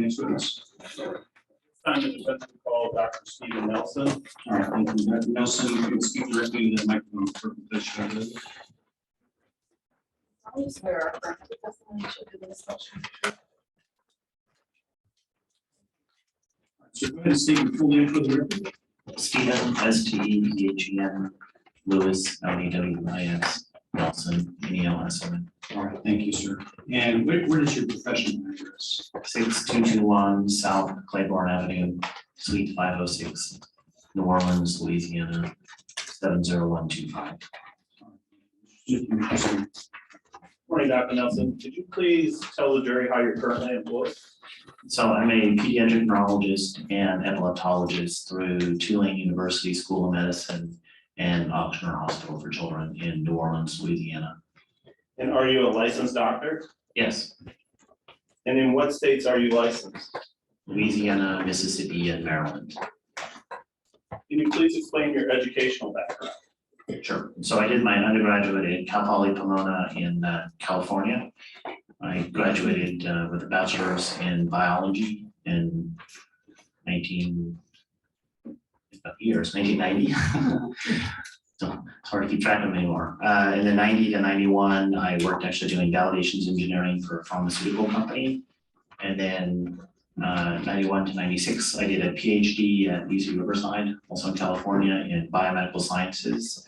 next witness. Time to call Dr. Stephen Nelson. All right, thank you. Dr. Nelson, you can speak directly to the microphone for petition. I swear our current testimony should be this session. So go ahead and state your full name for the record. Stephen, S-T-E-P-H-E-N, Lewis, L-E-W-I-S, Nelson, N-E-L-S-O-N. All right, thank you, sir. And where is your professional address? 6221 South Claiborne Avenue, Suite 506, New Orleans, Louisiana, 70125. Morning, Dr. Nelson. Could you please tell the jury how you're currently employed? So I'm a pediatric neurologist and epileptologist through Tulane University School of Medicine and Ochsner Hospital for Children in New Orleans, Louisiana. And are you a licensed doctor? Yes, And in what states are you licensed? Louisiana, Mississippi, and Maryland. Can you please explain your educational background? Sure. So I did my undergraduate at Cal Poly Pomona in California. I graduated with a bachelor's in biology in 1990. So it's hard to keep track of them anymore. In the 90 to 91, I worked actually doing validations engineering for a pharmaceutical company. And then 91 to 96, I did a PhD at UC Riverside, also in California, in biomedical sciences.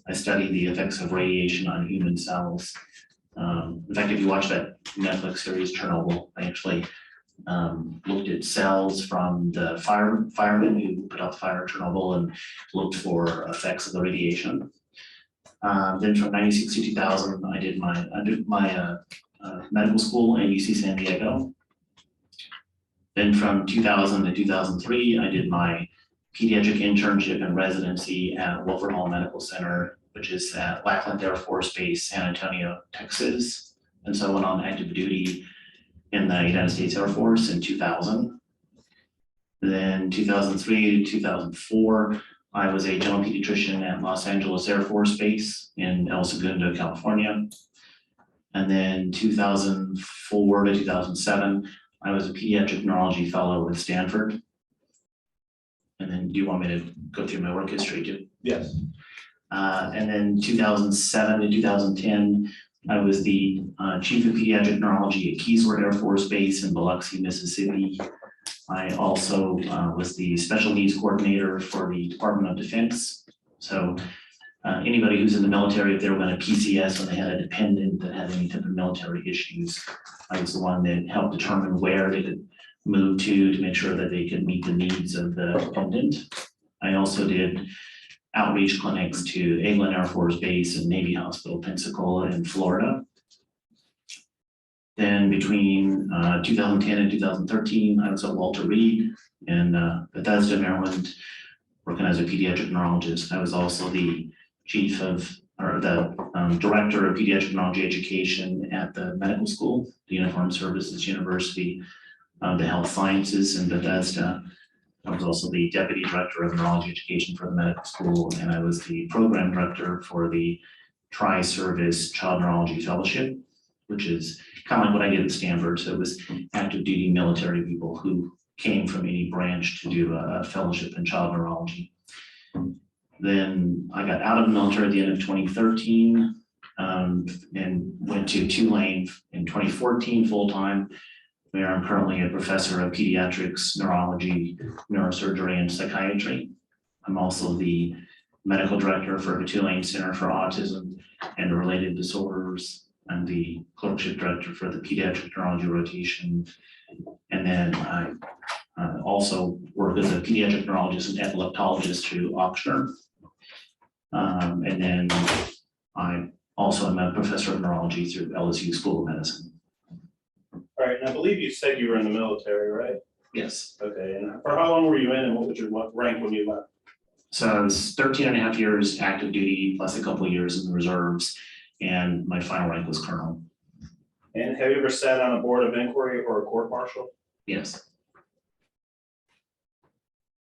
I studied the effects of radiation on human cells. In fact, if you watch that Netflix series Chernobyl, I actually looked at cells from the firemen who put out the fire at Chernobyl and looked for effects of the radiation. Then from 96 to 2000, I did my medical school at UC San Diego. Then from 2000 to 2003, I did my pediatric internship and residency at Wilford Hall Medical Center, which is at Lackland Air Force Base, San Antonio, Texas. And so I went on active duty in the United States Air Force in 2000. Then 2003 to 2004, I was a general pediatrician at Los Angeles Air Force Base in El Segundo, California. And then 2004 to 2007, I was a pediatric neurology fellow at Stanford. And then do you want me to go through my work history too? Yes. And then 2007 to 2010, I was the chief of pediatric neurology at Keysword Air Force Base in Biloxi, Mississippi. I also was the special needs coordinator for the Department of Defense. So anybody who's in the military, if they were going to PCS and they had a dependent that had any type of military issues, I was the one that helped determine where they could move to make sure that they could meet the needs of the dependent. I also did outreach clinics to Eglin Air Force Base and Navy Hospital, Pensacola in Florida. Then between 2010 and 2013, I was at Walter Reed in Bethesda, Maryland, working as a pediatric neurologist. I was also the chief of, or the director of pediatric neurology education at the medical school, the Uniformed Services University of the Health Sciences in Bethesda. I was also the deputy director of neurology education for the medical school, and I was the program director for the Tri-Service Child Neurology Fellowship, which is kind of like what I did at Stanford. So it was active duty military people who came from any branch to do a fellowship in child neurology. Then I got out of the military at the end of 2013 and went to Tulane in 2014 full-time, where I'm currently a professor of pediatrics, neurology, neurosurgery, and psychiatry. I'm also the medical director for the Tulane Center for Autism and Related Disorders. I'm the clerkship director for the pediatric neurology rotation. And then I also work as a pediatric neurologist and epileptologist through Ochsner. And then I also am a professor of neurology through LSU School of Medicine. All right, and I believe you said you were in the military, right? Yes. Okay, and for how long were you in and what was your rank when you left? So I was 13 and a half years active duty, plus a couple of years in the reserves, and my final rank was colonel. And have you ever sat on a board of inquiry or a court martial? Yes.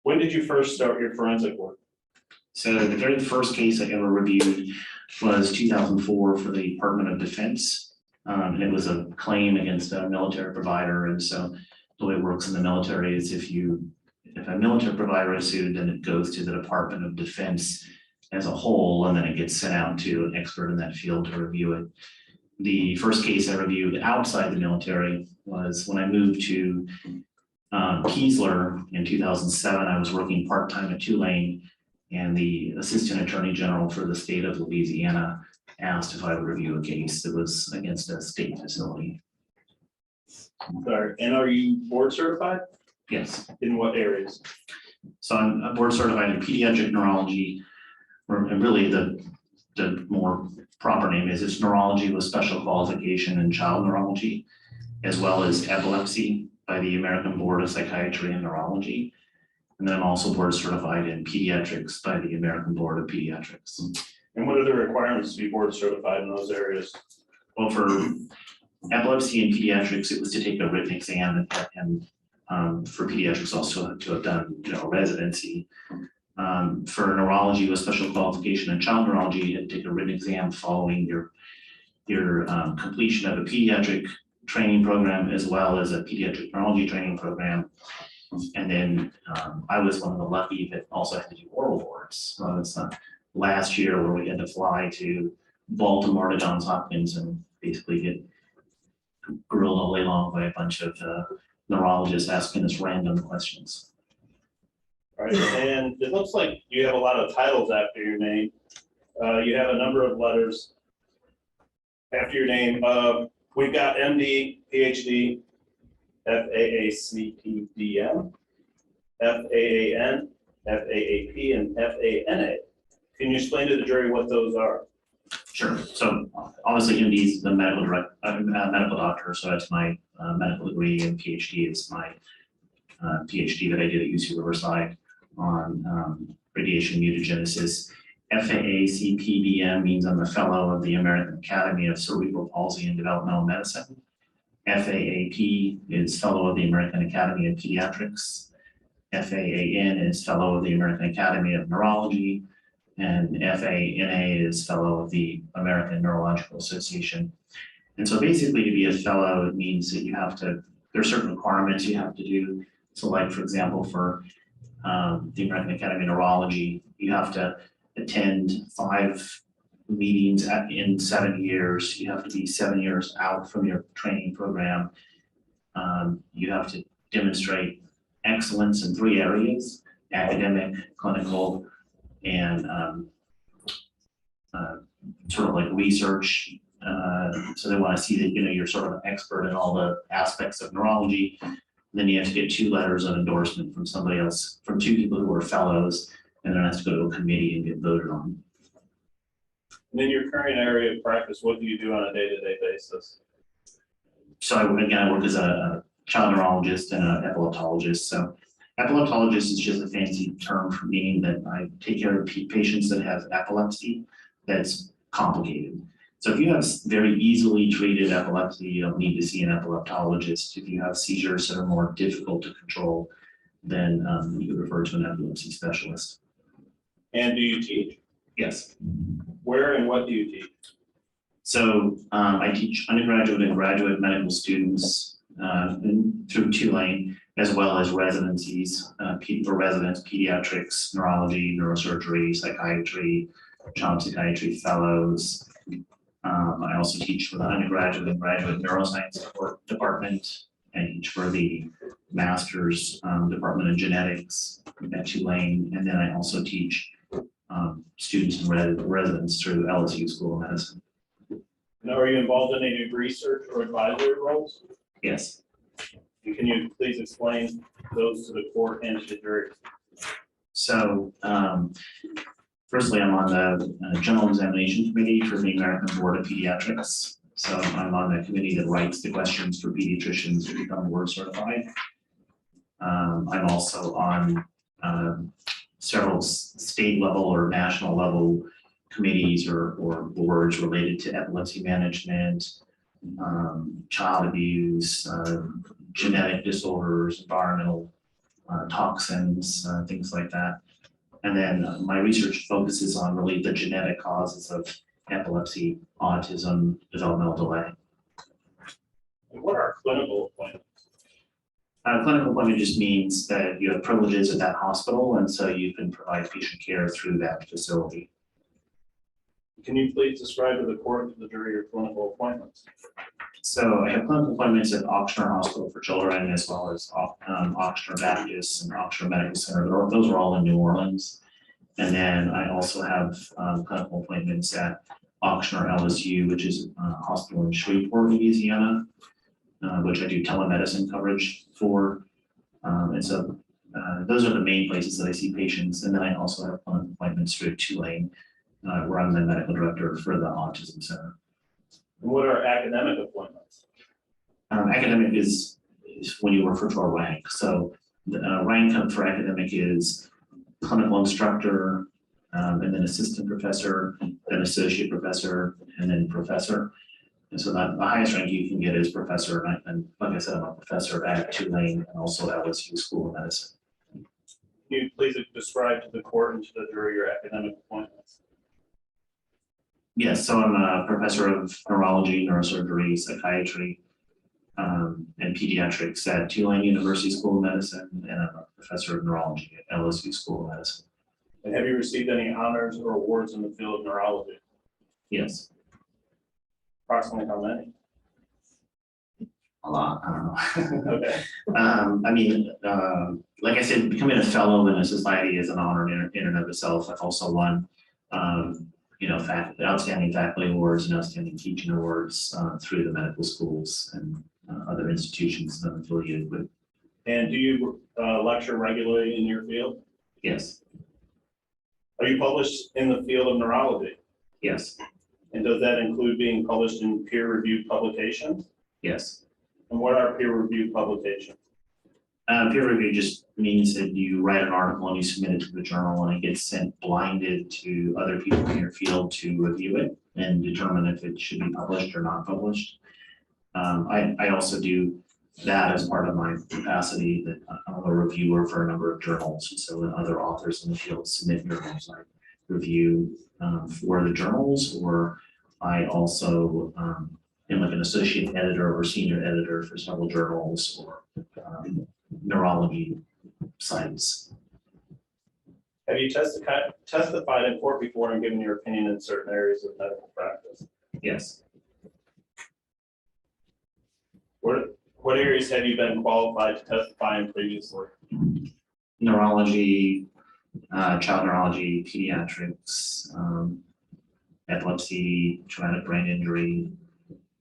When did you first start your forensic work? So the very first case I ever reviewed was 2004 for the Department of Defense. And it was a claim against a military provider. And so the way it works in the military is if a military provider is sued, then it goes to the Department of Defense as a whole, and then it gets sent out to an expert in that field to review it. The first case I reviewed outside the military was when I moved to Keesler in 2007. I was working part-time at Tulane, and the Assistant Attorney General for the state of Louisiana asked if I would review a case that was against a state facility. Sorry, and are you board certified? Yes, In what areas? so I'm board certified in pediatric neurology, and really the more proper name is it's neurology with special qualification in child neurology, as well as epilepsy by the American Board of Psychiatry and Neurology. And then I'm also board certified in pediatrics by the American Board of Pediatrics. And what are the requirements to be board certified in those areas? Well, for epilepsy and pediatrics, it was to take a written exam and for pediatrics also to have done, residency. For neurology with special qualification in child neurology, you had to take a written exam following your completion of a pediatric training program as well as a pediatric neurology training program. And then I was one of the lucky that also had to do oral boards. So it's last year where we had to fly to Baltimore to Johns Hopkins and basically get grilled all day long by a bunch of neurologists asking us random questions. All right, and it looks like you have a lot of titles after your name. You have a number of letters after your name. We've got MD, PhD, FAACPDM, FAAN, FAAP, and FANA. Can you explain to the jury what those are? Sure. So obviously MD is the medical doctor, so that's my medical degree, and PhD is my PhD that I did at UC Riverside on radiation mutagenesis. FAACPDM means I'm a fellow of the American Academy of Cerebral Palsy and Developmental Medicine. FAAP is fellow of the American Academy of Pediatrics. FAAN is fellow of the American Academy of Neurology. And FANA is fellow of the American Neurological Association. And so basically to be a fellow, it means that there are certain requirements you have to do. So like, for example, for the American Academy of Neurology, you have to attend 5 meetings in 7 years. You have to be 7 years out from your training program. You have to demonstrate excellence in 3 areas: academic, clinical, and sort of like research. So they want to see that you're sort of an expert in all the aspects of neurology. Then you have to get 2 letters of endorsement from somebody else, from 2 people who are fellows, and then it has to go to a committee and get voted on. And in your current area of practice, what do you do on a day-to-day basis? So I work as a child neurologist and an epileptologist. So epileptologist is just a fancy term for meaning that I take care of patients that have epilepsy that's complicated. So if you have very easily treated epilepsy, you don't need to see an epileptologist. If you have seizures that are more difficult to control, then you could refer to an epilepsy specialist. And do you teach? Yes. Where and what do you teach? So I teach undergraduate and graduate medical students through Tulane, as well as residencies for residents, pediatrics, neurology, neurosurgery, psychiatry, child psychiatry fellows. I also teach for the undergraduate and graduate neuroscience department. I teach for the master's department of genetics at Tulane, and then I also teach students and residents through LSU School of Medicine. And are you involved in any research or advisory roles? Yes. And can you please explain those to the court and to the jury? So firstly, I'm on the General Examination Committee for the American Board of Pediatrics. So I'm on the committee that writes the questions for pediatricians to become board certified. I'm also on several state level or national level committees or boards related to epilepsy management, child abuse, genetic disorders, environmental toxins, things like that. And then my research focuses on really the genetic causes of epilepsy, autism, developmental delay. And what are clinical appointments? Clinical appointment just means that you have privileges at that hospital, and so you can provide patient care through that facility. Can you please describe to the court and to the jury your clinical appointments? So I have clinical appointments at Oxnard Hospital for Children, as well as Oxnard Baptist and Oxnard Medical Center. Those are all in New Orleans. And then I also have clinical appointments at Oxnard LSU, which is a hospital in Shreveport, Louisiana, which I do telemedicine coverage for. And so those are the main places that I see patients. And then I also have clinical appointments through Tulane, where I'm the medical director for the Autism Center. And what are academic appointments? Academic is when you refer to a rank. So the rank for academic is clinical instructor, and then assistant professor, then associate professor, and then professor. And so the highest rank you can get is professor. And like I said, I'm a professor at Tulane and also at LSU School of Medicine. Can you please describe to the court and to the jury your academic appointments? Yes, so I'm a professor of neurology, neurosurgery, psychiatry, and pediatrics at Tulane University School of Medicine, and I'm a professor of neurology at LSU School of Medicine. And have you received any honors or awards in the field of neurology? Yes, Approximately how many? a lot, I don't know. Okay. I mean, like I said, becoming a fellow in a society is an honor in and of itself. I've also won, outstanding faculty awards and outstanding teaching awards through the medical schools and other institutions that I'm affiliated with. And do you lecture regularly in your field? Yes, Are you published in the field of neurology? yes, And does that include being published in peer-reviewed publications? yes. And what are peer-reviewed publications? Peer review just means that you write an article and you submit it to the journal, and it gets sent blinded to other people in your field to review it and determine if it should be published or not published. I also do that as part of my capacity that I'm a reviewer for a number of journals. And so when other authors in the field submit journals, I review for the journals, or I also am like an associate editor or senior editor for several journals or neurology sites. Have you testified in court before and given your opinion in certain areas of medical practice? Yes. What areas have you been qualified to testify in previously? Neurology, child neurology, pediatrics, epilepsy, traumatic brain injury,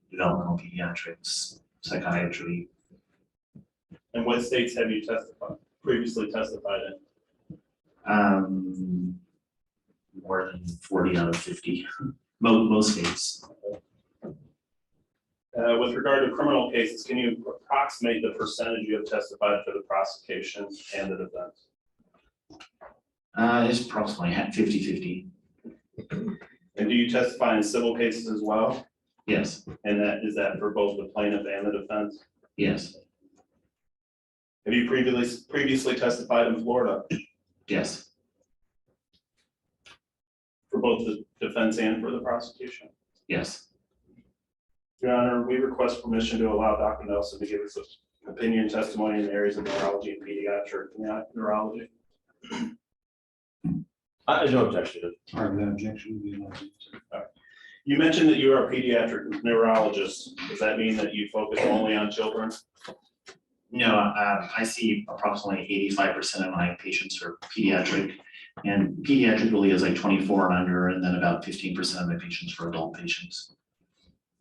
developmental pediatrics, psychiatry. And what states have you previously testified in? More than 40 out of 50, most states. With regard to criminal cases, can you approximate the percentage you have testified for the prosecution and the defense? It's approximately 50-50. And do you testify in civil cases as well? Yes, And is that for both the plaintiff and the defense? yes, Have you previously testified in Florida yes, for both the defense and for the prosecution? yes. Your Honor, we request permission to allow Dr. Nelson to give us an opinion testimony in the areas of neurology and pediatric neurology. I have no objection to it. Part of that objection would be allowed. You mentioned that you are a pediatric neurologist. Does that mean that you focus only on children? No, I see approximately 85% of my patients are pediatric, and pediatric really is like 24 and under, and then about 15% of my patients are adult patients.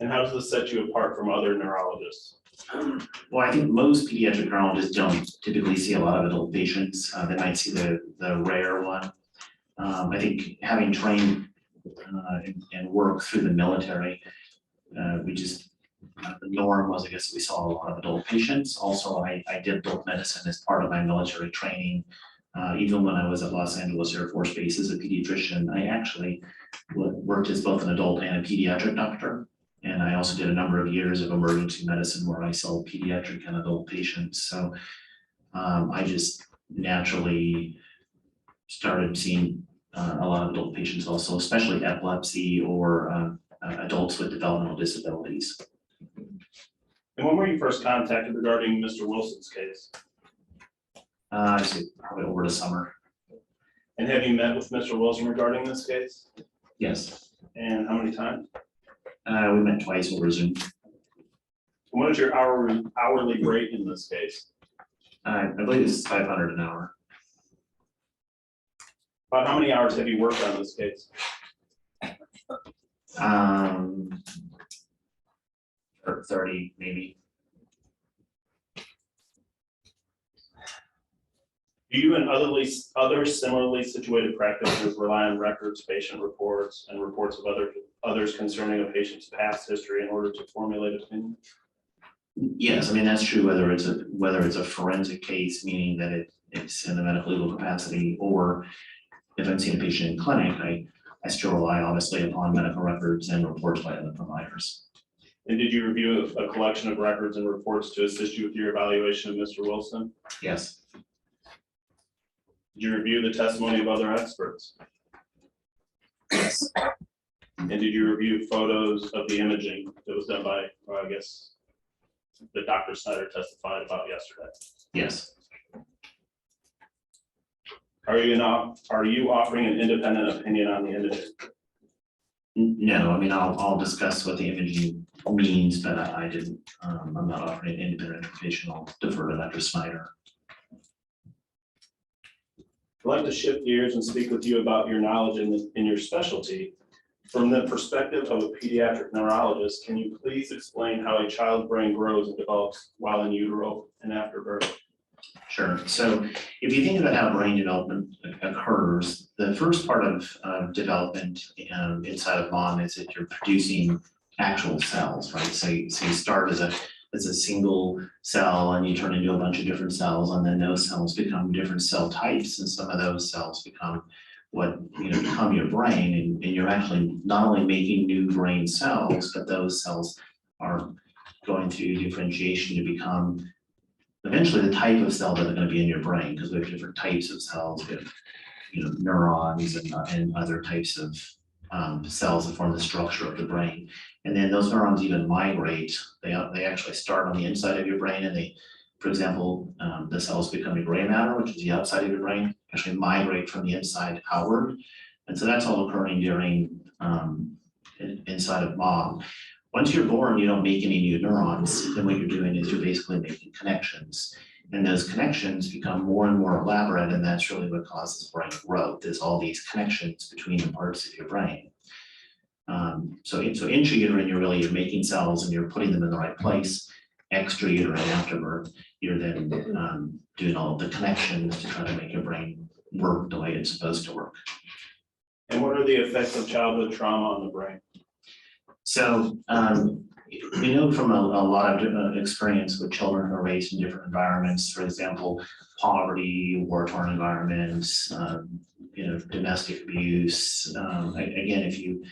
And how does this set you apart from other neurologists? Well, I think most pediatric neurologists don't typically see a lot of adult patients. They might see the rare one. I think having trained and worked through the military, the norm was, I guess, we saw a lot of adult patients. Also, I did adult medicine as part of my military training. Even when I was at Los Angeles Air Force Base as a pediatrician, I actually worked as both an adult and a pediatric doctor. And I also did a number of years of emergency medicine where I saw pediatric and adult patients. So I just naturally started seeing a lot of adult patients also, especially epilepsy or adults with developmental disabilities. And when were you first contacted regarding Mr. Wilson's case? I say probably over the summer. And have you met with Mr. Wilson regarding this case? Yes, And how many times? we met twice over Zoom. And what is your hourly rate in this case? I believe it's 500 an hour. About how many hours have you worked on this case? Or 30 maybe. Do you and other similarly situated practitioners rely on records, patient reports, and reports of others concerning a patient's past history in order to formulate opinion? Yes, I mean, that's true whether it's a forensic case, meaning that it's in the medical legal capacity, or if I'm seeing a patient in clinic, I still rely obviously upon medical records and reports by other providers. And did you review a collection of records and reports to assist you with your evaluation of Mr. Wilson? Yes, Did you review the testimony of other experts? yes, And did you review photos of the imaging that was done by, I guess, that Dr. Snyder testified about yesterday? yes. Are you offering an independent opinion on the imaging? No, I mean, I'll discuss what the imaging means, but I didn't, I'm not offering an independent interpretation. I'll defer to Dr. Snyder. I'd like to shift gears and speak with you about your knowledge in your specialty. From the perspective of a pediatric neurologist, can you please explain how a child's brain grows and develops while in utero and after birth? Sure. So if you think about how brain development occurs, the first part of development inside of mom is that you're producing actual cells, right? So you start as a single cell and you turn into a bunch of different cells, and then those cells become different cell types, and some of those cells become become your brain, and you're actually not only making new brain cells, but those cells are going through differentiation to become eventually the type of cell that are going to be in your brain, because we have different types of cells. We have neurons and other types of cells that form the structure of the brain. And then those neurons even migrate. They actually start on the inside of your brain, and they, for example, the cells becoming gray matter, which is the outside of your brain, actually migrate from the inside outward. And so that's all occurring during inside of mom. Once you're born, you don't make any new neurons. Then what you're doing is you're basically making connections. And those connections become more and more elaborate, and that's really what causes brain growth, is all these connections between the parts of your brain. So intrauterine, you're making cells and you're putting them in the right place. Extrauterine, after birth, you're then doing all of the connections to try to make your brain work the way it's supposed to work. And what are the effects of childhood trauma on the brain? So we know from a lot of experience with children who are raised in different environments, for example, poverty, war-torn environments, domestic abuse. Again, if you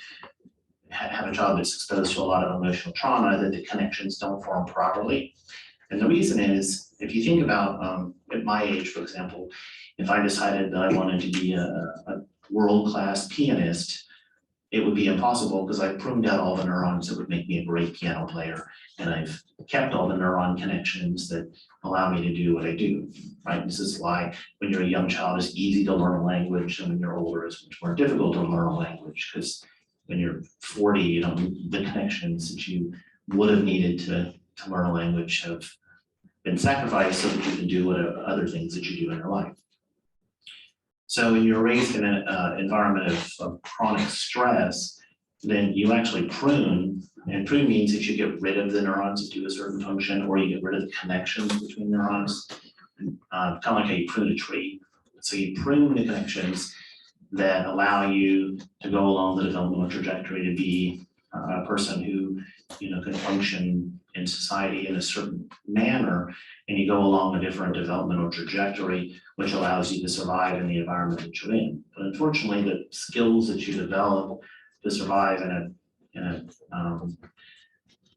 have a child that's exposed to a lot of emotional trauma, that the connections don't form properly. And the reason is, if you think about at my age, for example, if I decided that I wanted to be a world-class pianist, it would be impossible because I've pruned out all the neurons that would make me a great piano player. And I've kept all the neuron connections that allow me to do what I do, right? This is why when you're a young child, it's easy to learn a language, and when you're older, it's much more difficult to learn a language, because when you're 40, the connections that you would have needed to learn a language have been sacrificed so that you can do what other things that you do in your life. So when you're raised in an environment of chronic stress, then you actually prune, and prune means that you get rid of the neurons that do a certain function, or you get rid of the connections between neurons, kind of like how you prune a tree. So you prune the connections that allow you to go along the developmental trajectory to be a person who can function in society in a certain manner, and you go along a different developmental trajectory, which allows you to survive in the environment that you're in. But unfortunately, the skills that you develop to survive in a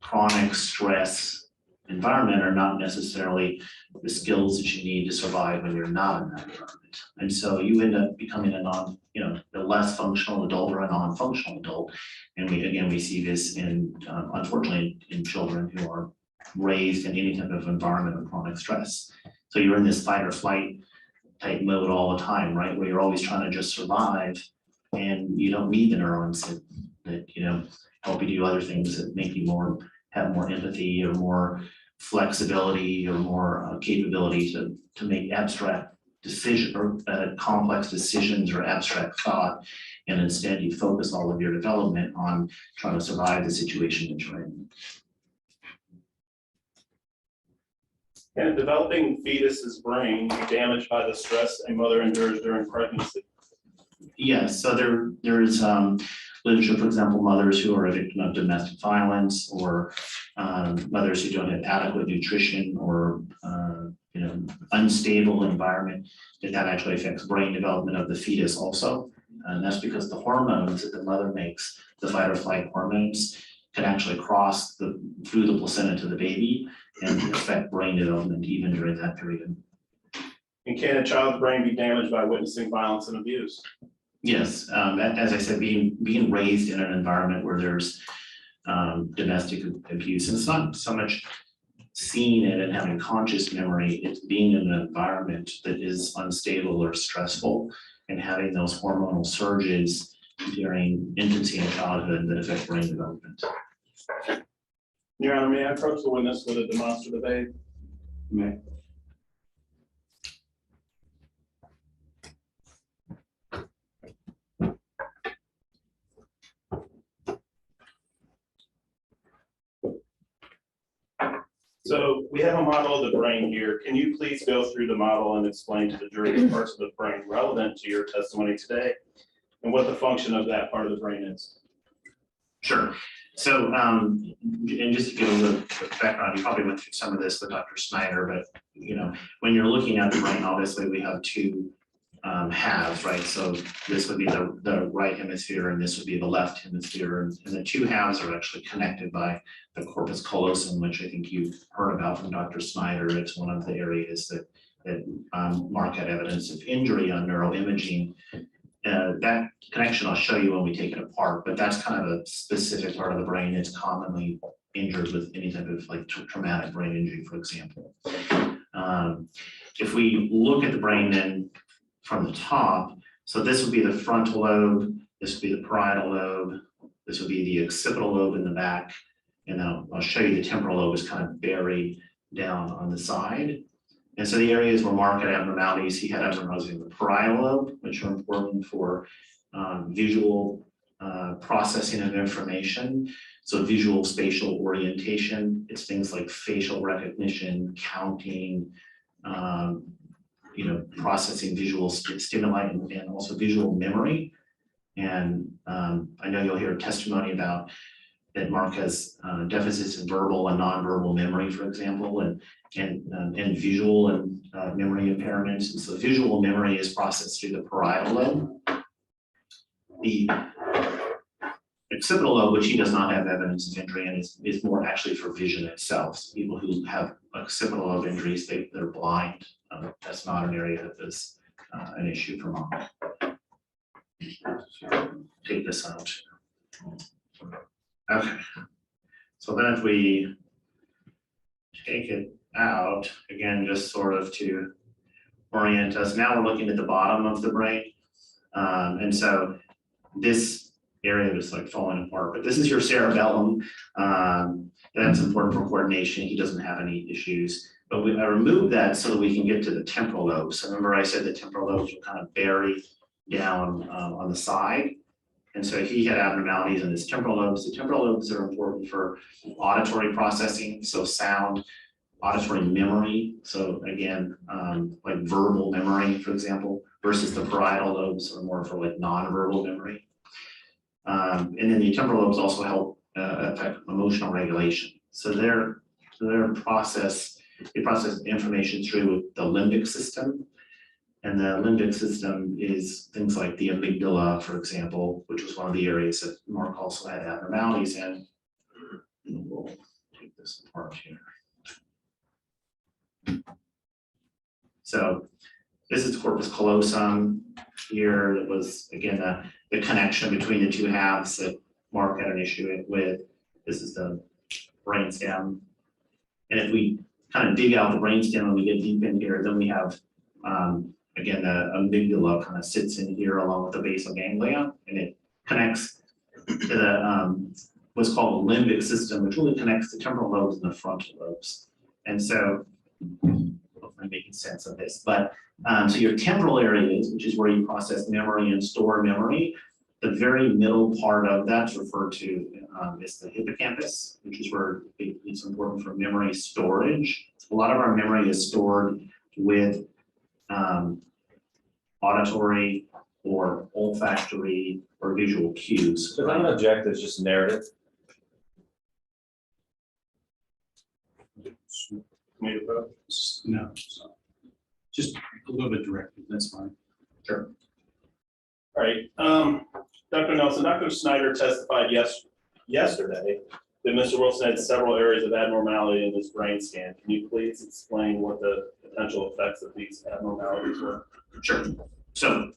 chronic stress environment are not necessarily the skills that you need to survive when you're not in that environment. And so you end up becoming a less functional adult or a non-functional adult. And we see this unfortunately in children who are raised in any type of environment of chronic stress. So you're in this fight or flight type mode all the time, right? Where you're always trying to just survive, and you don't need the neurons that help you do other things that make you have more empathy or more flexibility or more capability to make abstract decision or complex decisions or abstract thought. And instead you focus all of your development on trying to survive the situation that you're in. Can a developing fetus's brain be damaged by the stress a mother endures during pregnancy? Yes, so there is literature, for example, mothers who are a victim of domestic violence, or mothers who don't have adequate nutrition, or unstable environment, that actually affects brain development of the fetus also. And that's because the hormones that the mother makes, the fight or flight hormones, can actually cross through the placenta to the baby and affect brain development even during that period. And can a child's brain be damaged by witnessing violence and abuse? Yes, as I said, being raised in an environment where there's domestic abuse, and it's not so much seeing it and having conscious memory, it's being in an environment that is unstable or stressful and having those hormonal surges during infancy and childhood that affect brain development. Your Honor, may I approach the witness with a demonstrative aid? May. So we have a model of the brain here. Can you please go through the model and explain to the jury the parts of the brain relevant to your testimony today and what the function of that part of the brain is? Sure. So, and just to give a little background, you probably went through some of this with Dr. Snyder, but when you're looking at the brain, obviously we have two halves, right? So this would be the right hemisphere, and this would be the left hemisphere, and the two halves are actually connected by the corpus callosum, which I think you've heard about from Dr. Snyder. It's one of the areas that Mark had evidence of injury on neuroimaging. That connection I'll show you when we take it apart, but that's kind of a specific part of the brain that's commonly injured with any type of like traumatic brain injury, for example. If we look at the brain then from the top, so this would be the frontal lobe, this would be the parietal lobe, this would be the occipital lobe in the back, and then I'll show you the temporal lobe is kind of buried down on the side. And so the areas where Mark had abnormalities, he had abnormalities in the parietal lobe, which are important for visual processing of information. So visual spatial orientation, it's things like facial recognition, counting, processing visual stimuli, and also visual memory. And I know you'll hear testimony about that Mark has deficits in verbal and nonverbal memory, for example, and visual and memory impairments. And so visual memory is processed through the parietal lobe. The occipital lobe, which he does not have evidence of injury in, is more actually for vision itself. So people who have occipital lobe injuries, they're blind. That's not an area that is an issue for Mark. Take this out. Okay, so then if we take it out, again, just sort of to orient us, now we're looking at the bottom of the brain. And so this area is like falling apart, but this is your cerebellum. That's important for coordination. He doesn't have any issues, but I removed that so that we can get to the temporal lobes. So remember I said the temporal lobes were kind of buried down on the side. And so he had abnormalities in his temporal lobes. The temporal lobes are important for auditory processing, so sound, auditory memory. So again, like verbal memory, for example, versus the parietal lobes are more for like non-verbal memory. And then the temporal lobes also help affect emotional regulation. So they process information through the limbic system. And the limbic system is things like the amygdala, for example, which was one of the areas that Mark also had abnormalities in. And we'll take this apart here. So this is corpus callosum here. That was, again, the connection between the two halves that Mark had an issue with. This is the brainstem. And if we kind of dig out the brainstem and we get deep in here, then we have, again, the amygdala kind of sits in here along with the basal ganglia, and it connects to the, what's called the limbic system, which really connects the temporal lobes and the frontal lobes. And so, hopefully I'm making sense of this, but so your temporal areas, which is where you process memory and store memory, the very middle part of that's referred to is the hippocampus, which is where it's important for memory storage. A lot of our memory is stored with auditory or olfactory or visual cues. So if I'm objective, it's just narrative. Made a vote. No, so just a little bit directed, that's fine. Sure. All right, Dr. Nelson, Dr. Snyder testified yesterday that Mr. Wilson had several areas of abnormality in his brain scan. Can you please explain what the potential effects of these abnormalities were? Sure. So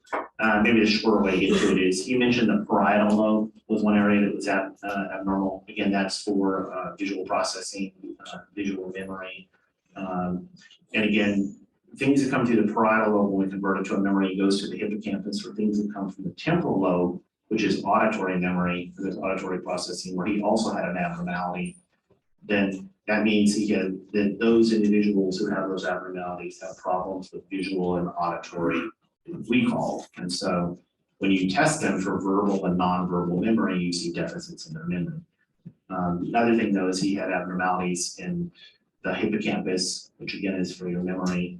maybe the shorter way to get to it is, you mentioned the parietal lobe was one area that was abnormal. Again, that's for visual processing, visual memory. And again, things that come through the parietal lobe when we convert it to a memory goes to the hippocampus, for things that come from the temporal lobe, which is auditory memory, for this auditory processing, where he also had an abnormality. Then that means that those individuals who have those abnormalities have problems with visual and auditory recall. And so when you test them for verbal and nonverbal memory, you see deficits in their memory. The other thing though is he had abnormalities in the hippocampus, which again is for your memory,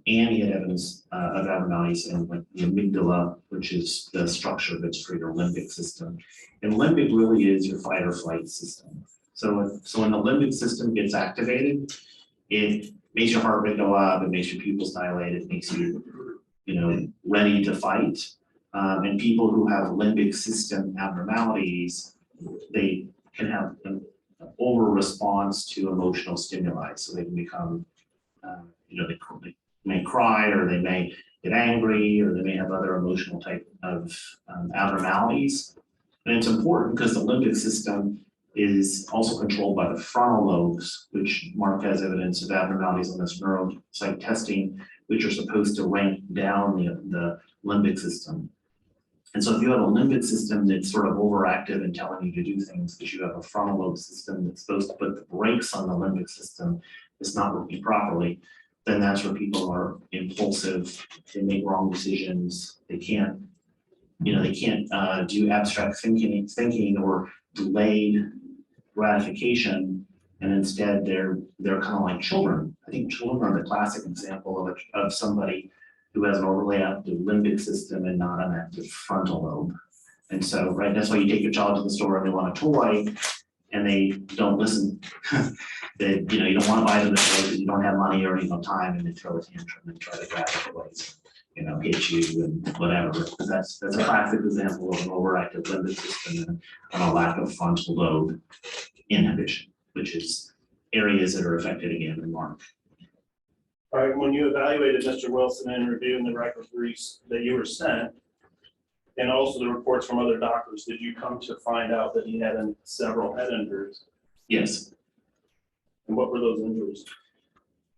and he had evidence of abnormalities in like the amygdala, which is the structure that's for your limbic system. And limbic really is your fight or flight system. So when the limbic system gets activated, it makes your heart rate go up, it makes your pupils dilate, it makes you, ready to fight. And people who have limbic system abnormalities, they can have an over response to emotional stimuli. So they can become, they may cry, or they may get angry, or they may have other emotional type of abnormalities. And it's important because the limbic system is also controlled by the frontal lobes, which Mark has evidence of abnormalities on this neuropsych testing, which are supposed to rank down the limbic system. And so if you have a limbic system that's sort of overactive and telling you to do things because you have a frontal lobe system that's supposed to put the brakes on the limbic system that's not working properly, then that's where people are impulsive, they make wrong decisions, they can't do abstract thinking or delayed gratification, and instead they're kind of like children. I think children are the classic example of somebody who has an overly active limbic system and not an active frontal lobe. And so, right, that's why you take your child to the store and they want a toy and they don't listen. That you don't want to buy them the toy because you don't have money or time, and they throw a tantrum and try to grab the toys, hit you and whatever. That's a classic example of an overactive limbic system and a lack of frontal lobe inhibition, which is areas that are affected again in Mark. All right, when you evaluated Mr. Wilson and reviewing the records that you were sent, and also the reports from other doctors, did you come to find out that he had several head injuries? Yes. And what were those injuries?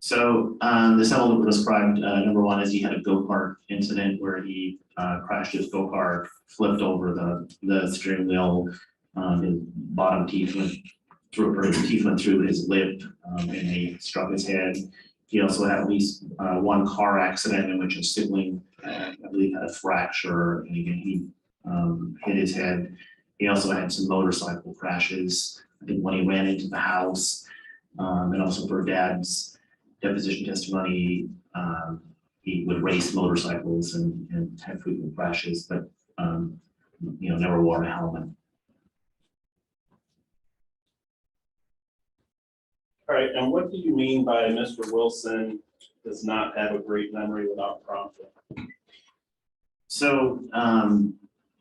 So the several that were described, number one is he had a go-kart incident where he crashed his go-kart, flipped over the steering wheel, his bottom teeth went through his lip, and he struck his head. He also had at least one car accident in which a sibling, I believe, had a fracture, and again, he hit his head. He also had some motorcycle crashes. I think when he ran into the house, and also for Dad's deposition testimony, he would race motorcycles and had frequent crashes, but never wore a helmet. All right, and what do you mean by Mr. Wilson does not have a great memory without prompting? So, and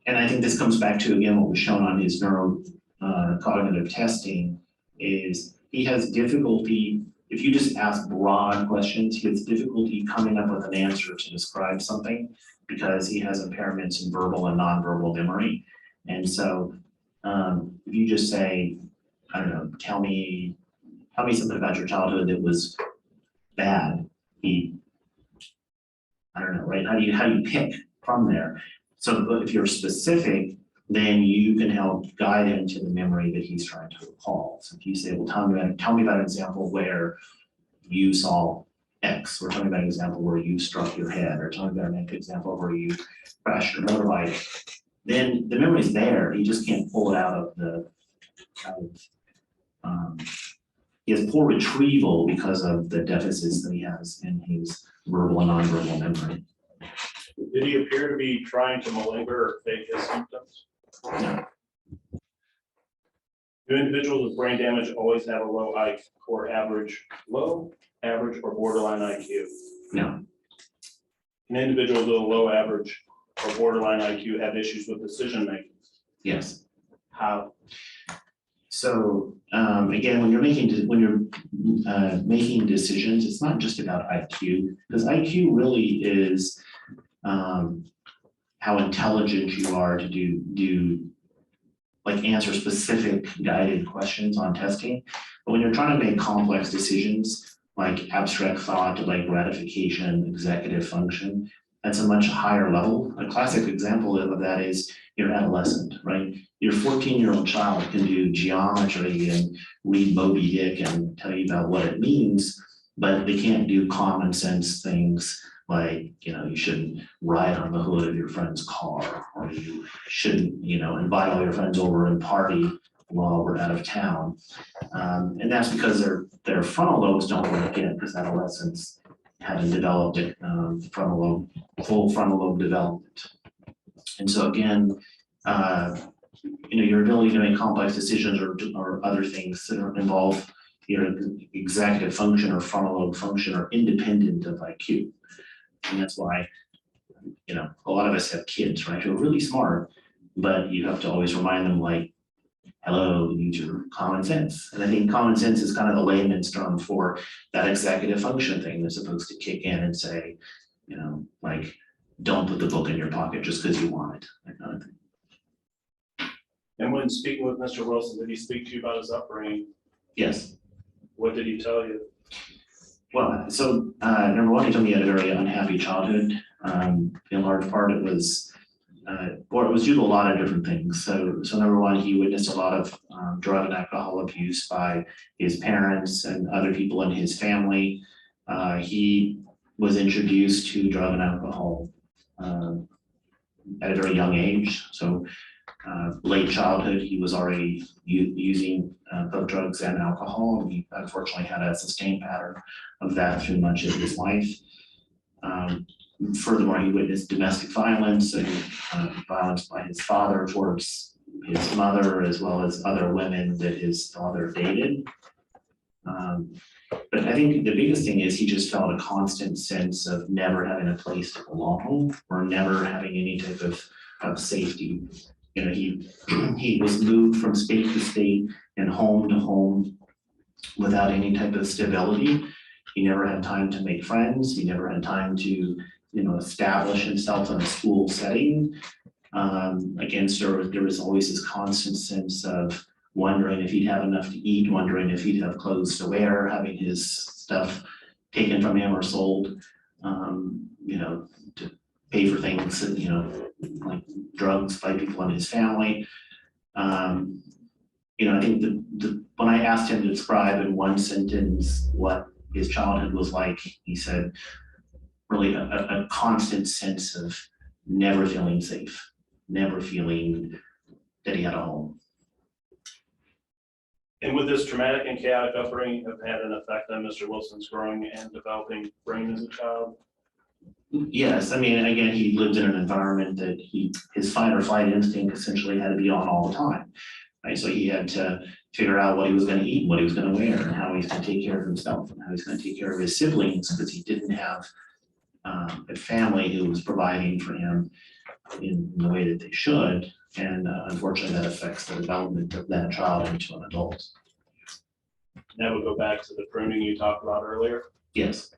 I think this comes back to, again, what was shown on his neurocognitive testing, is he has difficulty, if you just ask broad questions, he has difficulty coming up with an answer to describe something because he has impairments in verbal and nonverbal memory. And so if you just say, I don't know, tell me tell me something about your childhood that was bad. I don't know, right? How do you pick from there? So if you're specific, then you can help guide him to the memory that he's trying to recall. So if you say, well, tell me about an example where you saw X, or tell me about an example where you struck your head, or tell me about an example where you crashed your motorbike, then the memory's there. He just can't pull it out of the he has poor retrieval because of the deficits that he has in his verbal and nonverbal memory. Did he appear to be trying to malinger or fake his symptoms? No. Do individuals with brain damage always have a low IQ or low, average, or borderline IQ? No. Can individuals with a low, average, or borderline IQ have issues with decision making? Yes. How? So again, when you're making decisions, it's not just about IQ, because IQ really is how intelligent you are to do like answer specific guided questions on testing. But when you're trying to make complex decisions like abstract thought, like gratification, executive function, that's a much higher level. A classic example of that is your adolescent, right? Your 14-year-old child can do geometry and read Moby Dick and tell you about what it means, but they can't do common sense things like, you shouldn't ride on the hood of your friend's car, or you shouldn't, invite all your friends over and party while we're out of town. And that's because their frontal lobes don't work yet, because adolescents haven't developed it, full frontal lobe development. And so again, your ability to make complex decisions or other things that involve executive function or frontal lobe function are independent of IQ. And that's why, a lot of us have kids, right, who are really smart, but you have to always remind them, like, hello, use your common sense. And I think common sense is kind of the layman's term for that executive function thing that's supposed to kick in and say, like, don't put the book in your pocket just because you want it, that kind of thing. And when speaking with Mr. Wilson, did he speak to you about his upbringing? Yes. What did he tell you? Well, so number one, he told me he had a very unhappy childhood. In large part, it was due to a lot of different things. So number one, he witnessed a lot of drug and alcohol abuse by his parents and other people in his family. He was introduced to drug and alcohol at a very young age. So late childhood, he was already using both drugs and alcohol. And he unfortunately had a sustained pattern of that through much of his life. Furthermore, he witnessed domestic violence and violence by his father towards his mother, as well as other women that his father dated. But I think the biggest thing is he just felt a constant sense of never having a place to belong, or never having any type of safety. He was moved from state to state and home to home without any type of stability. He never had time to make friends. He never had time to, establish himself in a school setting. Again, so there was always this constant sense of wondering if he'd have enough to eat, wondering if he'd have clothes to wear, having his stuff taken from him or sold, to pay for things, like drugs by people in his family. I think when I asked him to describe in one sentence what his childhood was like, he said, really a constant sense of never feeling safe, never feeling that he had a home. And would this traumatic and chaotic upbringing have had an effect on Mr. Wilson's growing and developing brain as a child? Yes, I mean, again, he lived in an environment that his fight or flight instinct essentially had to be on all the time, right? So he had to figure out what he was going to eat, what he was going to wear, and how he's going to take care of himself, and how he's going to take care of his siblings, because he didn't have a family who was providing for him in the way that they should. And unfortunately, that affects the development of that child into an adult. That would go back to the pruning you talked about earlier. Yes.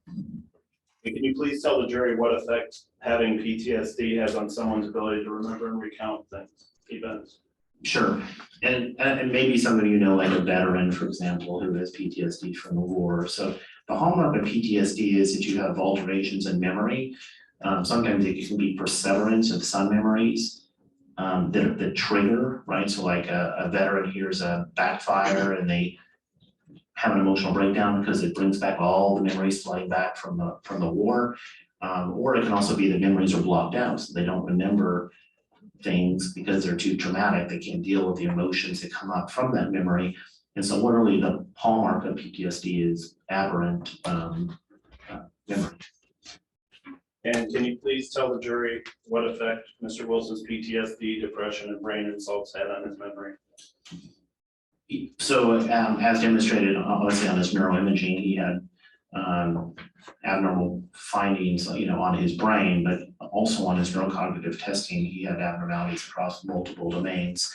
Can you please tell the jury what effect having PTSD has on someone's ability to remember and recount events? Sure, and maybe some of you know, like a veteran, for example, who has PTSD from the war. So the hallmark of PTSD is that you have alterations in memory. Sometimes it can be perseverance of some memories that trigger, right? So like a veteran hears a backfire and they have an emotional breakdown because it brings back all the memories flooding back from the war. Or it can also be that memories are blocked out, so they don't remember things because they're too traumatic. They can't deal with the emotions that come up from that memory. And so literally the hallmark of PTSD is aberrant memory. And can you please tell the jury what effect Mr. Wilson's PTSD, depression, and brain insults had on his memory? So as demonstrated, obviously on his neuroimaging, he had abnormal findings, on his brain, but also on his neurocognitive testing, he had abnormalities across multiple domains.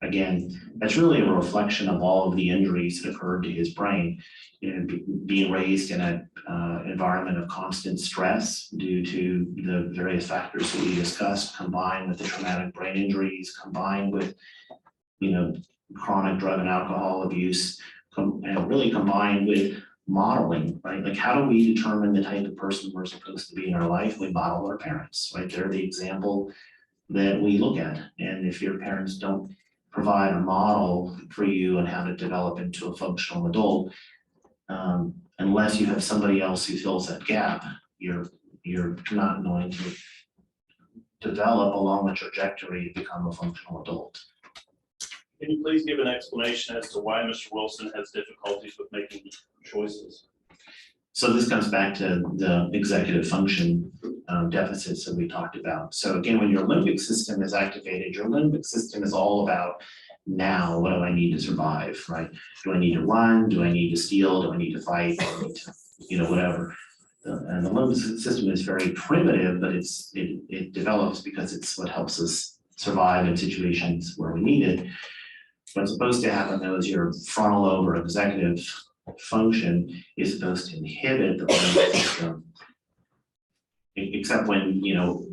Again, that's really a reflection of all of the injuries that occurred to his brain. Being raised in an environment of constant stress due to the various factors that we discussed, combined with the traumatic brain injuries, combined with, chronic drug and alcohol abuse, and really combined with modeling, right? Like, how do we determine the type of person we're supposed to be in our life? We model our parents, right? They're the example that we look at. And if your parents don't provide a model for you on how to develop into a functional adult, unless you have somebody else who fills that gap, you're not going to develop along the trajectory to become a functional adult. Can you please give an explanation as to why Mr. Wilson has difficulties with making choices? So this comes back to the executive function deficits that we talked about. So again, when your limbic system is activated, your limbic system is all about now, what do I need to survive, right? Do I need to run? Do I need to steal? Do I need to fight? Do I need to, whatever. And the limbic system is very primitive, but it develops because it's what helps us survive in situations where we need it. What's supposed to happen though is your frontal lobe or executive function is supposed to inhibit the limbic system, except when,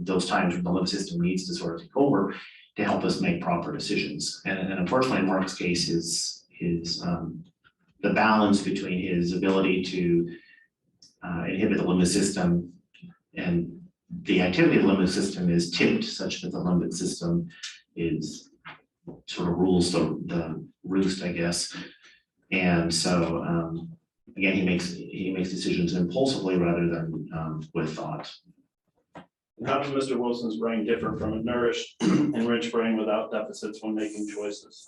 those times when the limbic system needs to sort of take over to help us make proper decisions. And unfortunately, in Mark's case, his the balance between his ability to inhibit the limbic system and the activity of the limbic system is tipped such that the limbic system is sort of rules the roost, I guess. And so again, he makes decisions impulsively rather than with thought. How does Mr. Wilson's brain differ from a nourished, enriched brain without deficits when making choices?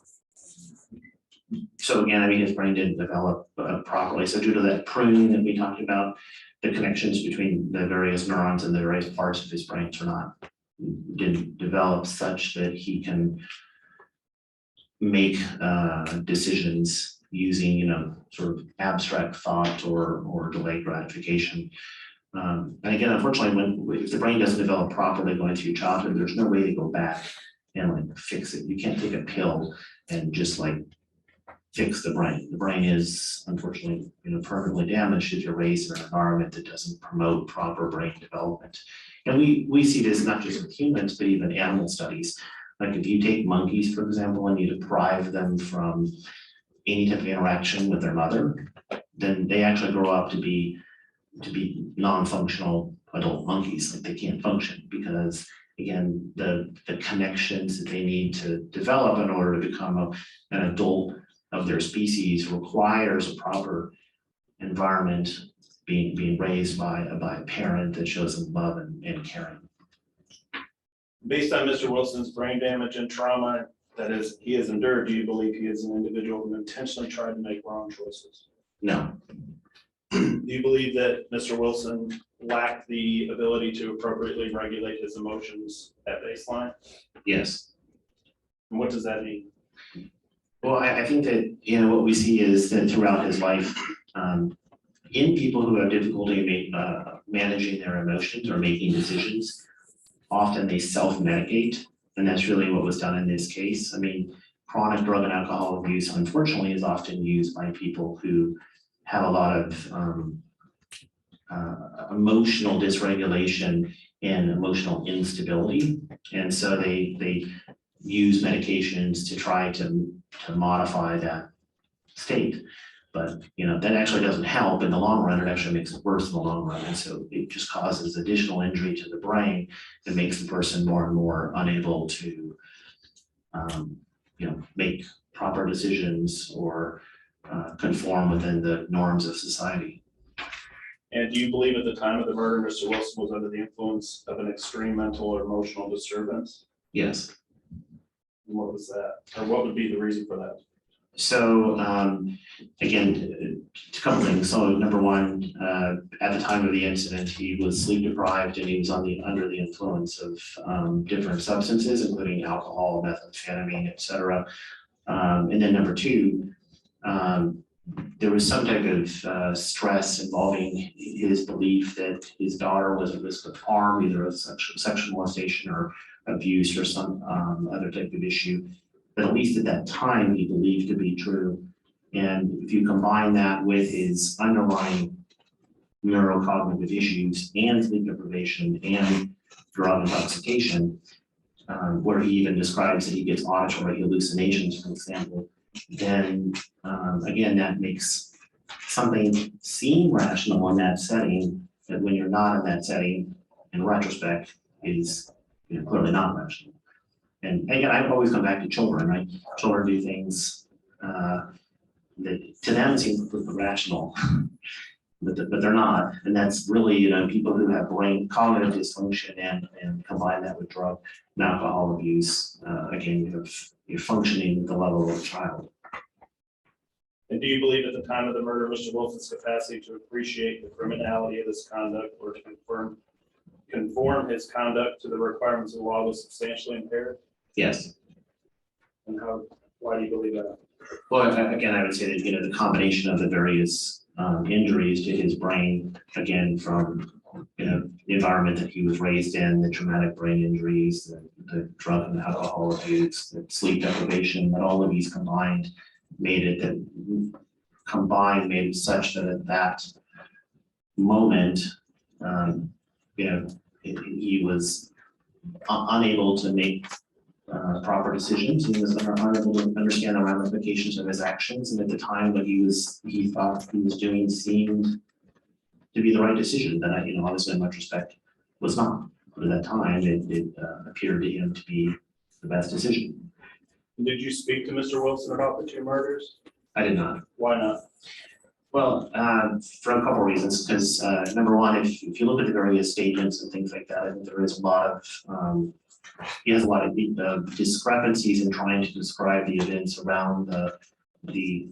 So again, his brain didn't develop properly. So due to that pruning that we talked about, the connections between the various neurons and the various parts of his brain didn't develop such that he can make decisions using, sort of abstract thought or delayed gratification. And again, unfortunately, if the brain doesn't develop properly going through childhood, there's no way to go back and fix it. You can't take a pill and just fix the brain. The brain is unfortunately, permanently damaged if you're raised in an environment that doesn't promote proper brain development. And we see this not just with humans, but even animal studies. Like if you take monkeys, for example, and you deprive them from any type of interaction with their mother, then they actually grow up to be non-functional adult monkeys. Like they can't function because, again, the connections that they need to develop in order to become an adult of their species requires a proper environment, being raised by a parent that shows them love and caring. Based on Mr. Wilson's brain damage and trauma that he has endured, do you believe he is an individual who intentionally tried to make wrong choices? No. Do you believe that Mr. Wilson lacked the ability to appropriately regulate his emotions at baseline? Yes. And what does that mean? Well, I think that, what we see is that throughout his life, in people who have difficulty managing their emotions or making decisions, often they self-medicate, and that's really what was done in this case. I mean, chronic drug and alcohol abuse, unfortunately, is often used by people who have a lot of emotional dysregulation and emotional instability, and so they use medications to try to modify that state. But, that actually doesn't help in the long run. It actually makes it worse in the long run. And so it just causes additional injury to the brain that makes the person more and more unable to, make proper decisions or conform within the norms of society. And do you believe at the time of the murder, Mr. Wilson was under the influence of an extreme mental or emotional disturbance? Yes. And what was that? Or what would be the reason for that? So again, a couple things. So number one, at the time of the incident, he was sleep deprived and he was under the influence of different substances, including alcohol, methamphetamine, et cetera. And then number two, there was some type of stress involving his belief that his daughter was at risk of harm, either of sexual molestation or abuse or some other type of issue. But at least at that time, he believed to be true. And if you combine that with his underlying neurocognitive issues and sleep deprivation and drug intoxication, where he even describes that he gets auditory hallucinations, for example, then again, that makes something seem rational in that setting, that when you're not in that setting, in retrospect, is clearly not rational. And again, I always come back to children, right? Children do things that to them seem completely rational, but they're not. And that's really, people who have brain cognitive dysfunction and combine that with drug and alcohol abuse, again, you're functioning at the level of a child. And do you believe at the time of the murder, Mr. Wilson's capacity to appreciate the criminality of this conduct or to conform his conduct to the requirements of the law was substantially impaired? Yes. And why do you believe that? Well, again, I would say that, the combination of the various injuries to his brain, again, from, the environment that he was raised in, the traumatic brain injuries, the drug and alcohol abuse, the sleep deprivation, that all of these combined made it such that at that moment, he was unable to make proper decisions. He was unable to understand the ramifications of his actions, and at the time what he thought he was doing seemed to be the right decision. That obviously in retrospect was not. But at that time, it appeared to him to be the best decision. Did you speak to Mr. Wilson about the two murders? I did not. Why not? Well, for a couple of reasons, because number one, if you look at the various statements and things like that, I think there is a lot of, he has a lot of discrepancies in trying to describe the events around the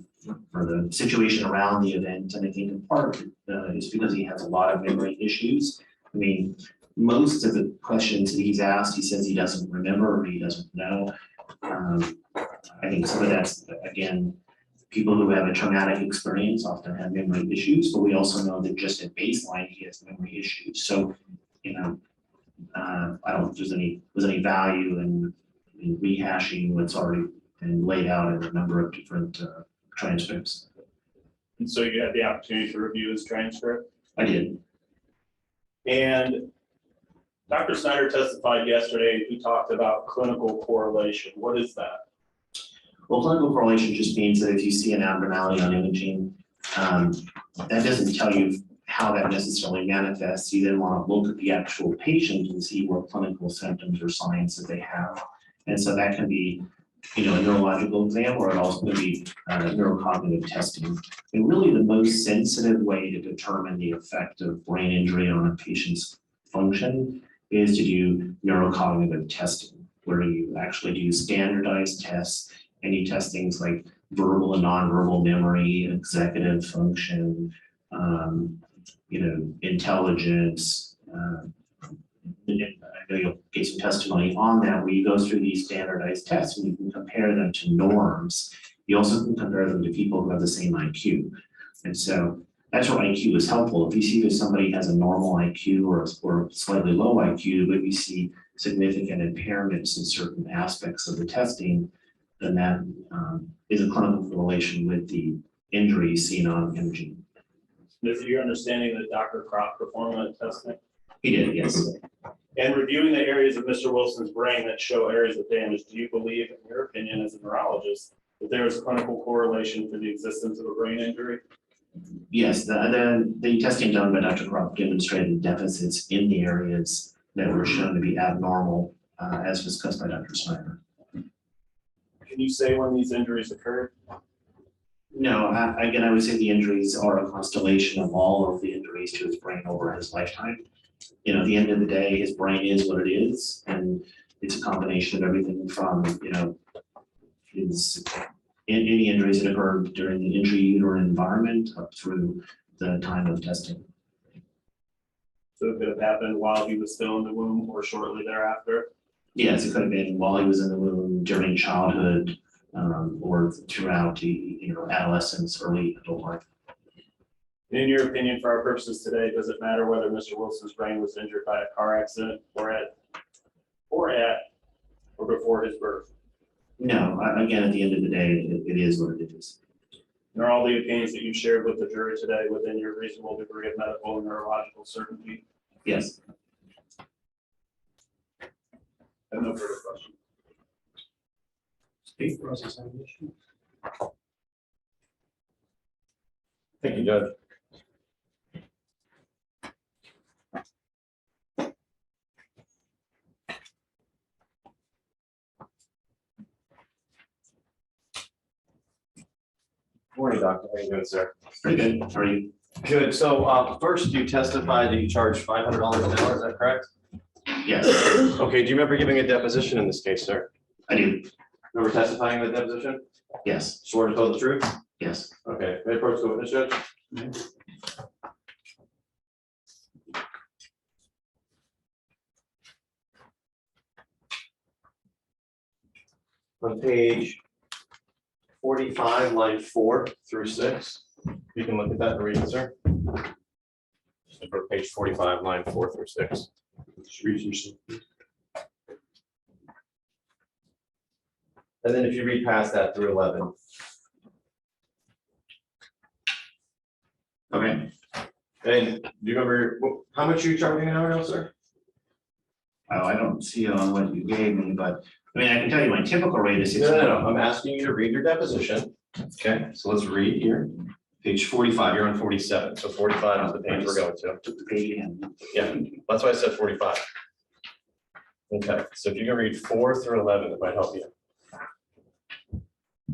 situation around the event. And I think in part is because he has a lot of memory issues. I mean, most of the questions that he's asked, he says he doesn't remember or he doesn't know. I think some of that's, again, people who have a traumatic experience often have memory issues, but we also know that just at baseline, he has memory issues. So, I don't think there's any value in rehashing what's already been laid out in a number of different transcripts. And so you had the opportunity to review his transcript? I did. And Dr. Snyder testified yesterday, he talked about clinical correlation. What is that? Well, clinical correlation just means that if you see an abnormality on imaging, that doesn't tell you how that necessarily manifests. You then want to look at the actual patient and see what clinical symptoms or signs that they have. And so that can be, a neurological exam, or it also can be neurocognitive testing. And really the most sensitive way to determine the effect of brain injury on a patient's function is to do neurocognitive testing, where you actually do standardized tests and you test things like verbal and nonverbal memory, executive function, intelligence. I know you'll get some testimony on that, where you go through these standardized tests and you can compare them to norms. You also can compare them to people who have the same IQ. And so that's where IQ is helpful. If you see that somebody has a normal IQ or slightly low IQ, but you see significant impairments in certain aspects of the testing, then that is a clinical correlation with the injuries seen on imaging. Is it your understanding that Dr. Kropp performed that testing? He did, yes. And reviewing the areas of Mr. Wilson's brain that show areas of damage, do you believe, in your opinion as a neurologist, that there is clinical correlation for the existence of a brain injury? Yes, the testing done by Dr. Crop demonstrated deficits in the areas that were shown to be abnormal, as discussed by Dr. Snyder. Can you say when these injuries occurred? No, again, I would say the injuries are a constellation of all of the injuries to his brain over his lifetime. You know, at the end of the day, his brain is what it is, and it's a combination of everything from, you know, his any injuries that occurred during the intrauterine environment up through the time of testing. So it could have happened while he was still in the womb or shortly thereafter? Yes, it could have been while he was in the womb, during childhood, or throughout adolescence, early adult life. In your opinion, for our purposes today, does it matter whether Mr. Wilson's brain was injured by a car accident or before his birth? No, again, at the end of the day, it is what it is. And are all the opinions that you shared with the jury today within your reasonable degree of medical and neurological certainty? Yes. I have no further questions. State cross-examination. Thank you, Judge. Morning, doctor. How you doing, sir? Pretty good. How are you? Good. So first, you testified that you charged $500 an hour. Is that correct? Yes, Okay. Do you remember giving a deposition in this case, sir? I do. Remember testifying in the deposition? Yes, Sworn to tell the truth? yes. Okay. May I approach the witness, Judge? On page 45, line 4 through 6. You can look at that and read it, sir. Just for page 45, line 4 through 6. And then if you read past that through 11. Okay. And do you remember how much you charging an hour now, sir? Oh, I don't see it on what you gave me, but I mean, I can tell you my typical rate is No, no, no. I'm asking you to read your deposition. Okay, so let's read here. Page 45, you're on 47. So 45 is the page we're going to. Took the page again. Yeah, that's why I said 45. Okay, so if you can read 4 through 11, it might help you.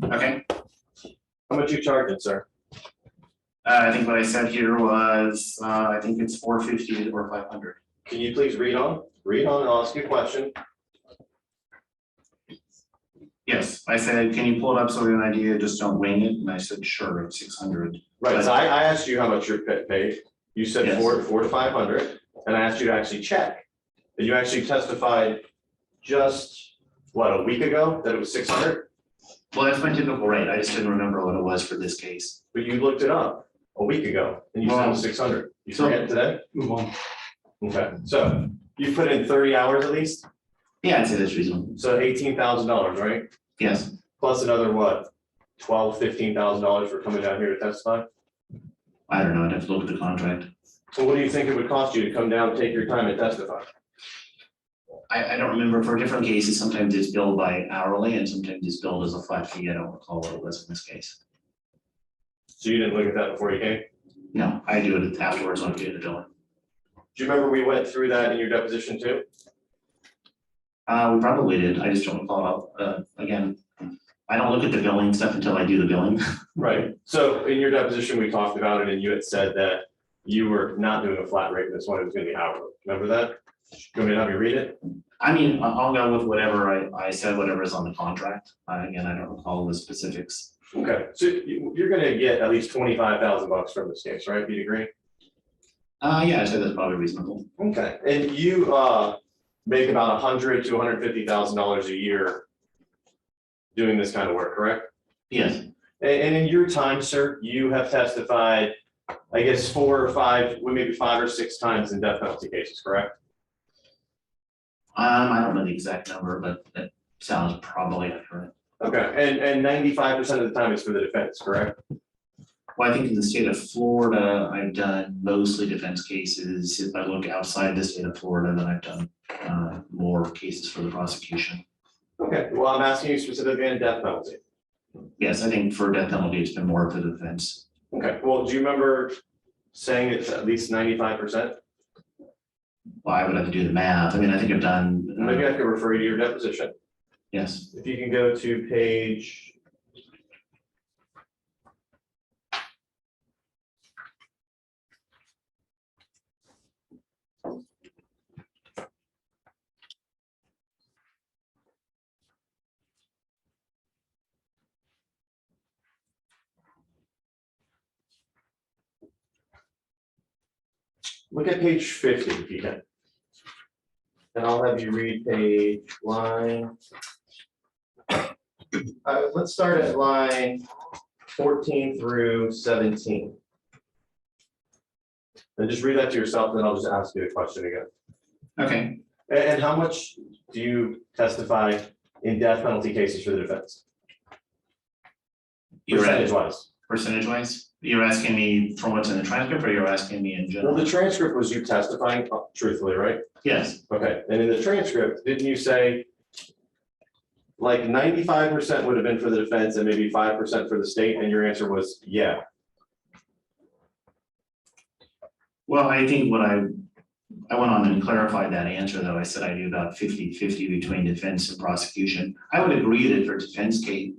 Okay. How much you charging, sir? I think what I said here was, I think it's 450 or 500. Can you please read on? Read on and I'll ask you a question. Yes, I said, can you pull it up so we have an idea, just don't wing it, and I said, sure, it's 600. Right, so I asked you how much you're paid. You said Yes. 4 to 500, and I asked you to actually check. And you actually testified just, what, a week ago, that it was 600? Well, that's my typical rate, I just didn't remember what it was for this case. But you looked it up a week ago, and you said it was 600. You So- forget today? Move on. Okay, so you put in 30 hours at least, Yeah, I'd say that's reasonable. so $18,000, right? Yes, Plus another, what, $15,000 for coming down here to testify? I don't know, I'd have to look at the contract. So what do you think it would cost you to come down, take your time and testify? I don't remember, for different cases, sometimes it's billed by hourly and sometimes it's billed as a flat fee, I don't recall what it was in this case. So you didn't look at that before you came? No, I do it afterwards when I'm doing the billing. Do you remember we went through that in your deposition too? We probably did, I just don't recall, again, I don't look at the billing stuff until I do the billing. Right. So in your deposition, we talked about it and you had said that you were not doing a flat rate, this one it was gonna be hourly. Remember that? You want me to have you read it? I mean, I'll go with whatever I said, whatever is on the contract, again, I don't recall the specifics. Okay, so you're gonna get at least $25,000 from this case, right? Do you agree? Yeah, I'd say that's probably reasonable. Okay, and you make about $100,000 to $150,000 a year doing this kind of work, correct? Yes, And in your time, sir, you have testified, I guess, 4 or 5, well, maybe 5 or 6 times in death penalty cases, correct? I don't know the exact number, but that sounds probably accurate. Okay, and 95% of the time it's for the defense, correct? Well, I think in the state of Florida, I've done mostly defense cases. If I look outside the state of Florida, then I've done more cases for the prosecution. Okay, well, I'm asking you specifically on death penalty. Yes, I think for death penalty, it's been more of the defense. Okay, well, do you remember saying it's at least 95%? Well, I would have to do the math. I mean, I think I've done. Maybe I could refer you to your deposition. Yes. If you can go to page. Look at page 50 if you can. And I'll have you read page line. Let's start at line 14 through 17. And just read that to yourself, then I'll just ask you the question again. Okay. And how much do you testify in death penalty cases for the defense? Percentage wise. Percentage wise? You're asking me from what's in the transcript, or you're asking me in Well, general? the transcript was you testifying truthfully, right? Yes. Okay, and in the transcript, didn't you say like 95% would have been for the defense and maybe 5% for the state, and your answer was yeah? Well, I think what I went on and clarified that answer, though. I said I do about 50-50 between defense and prosecution. I would agree that for defense case,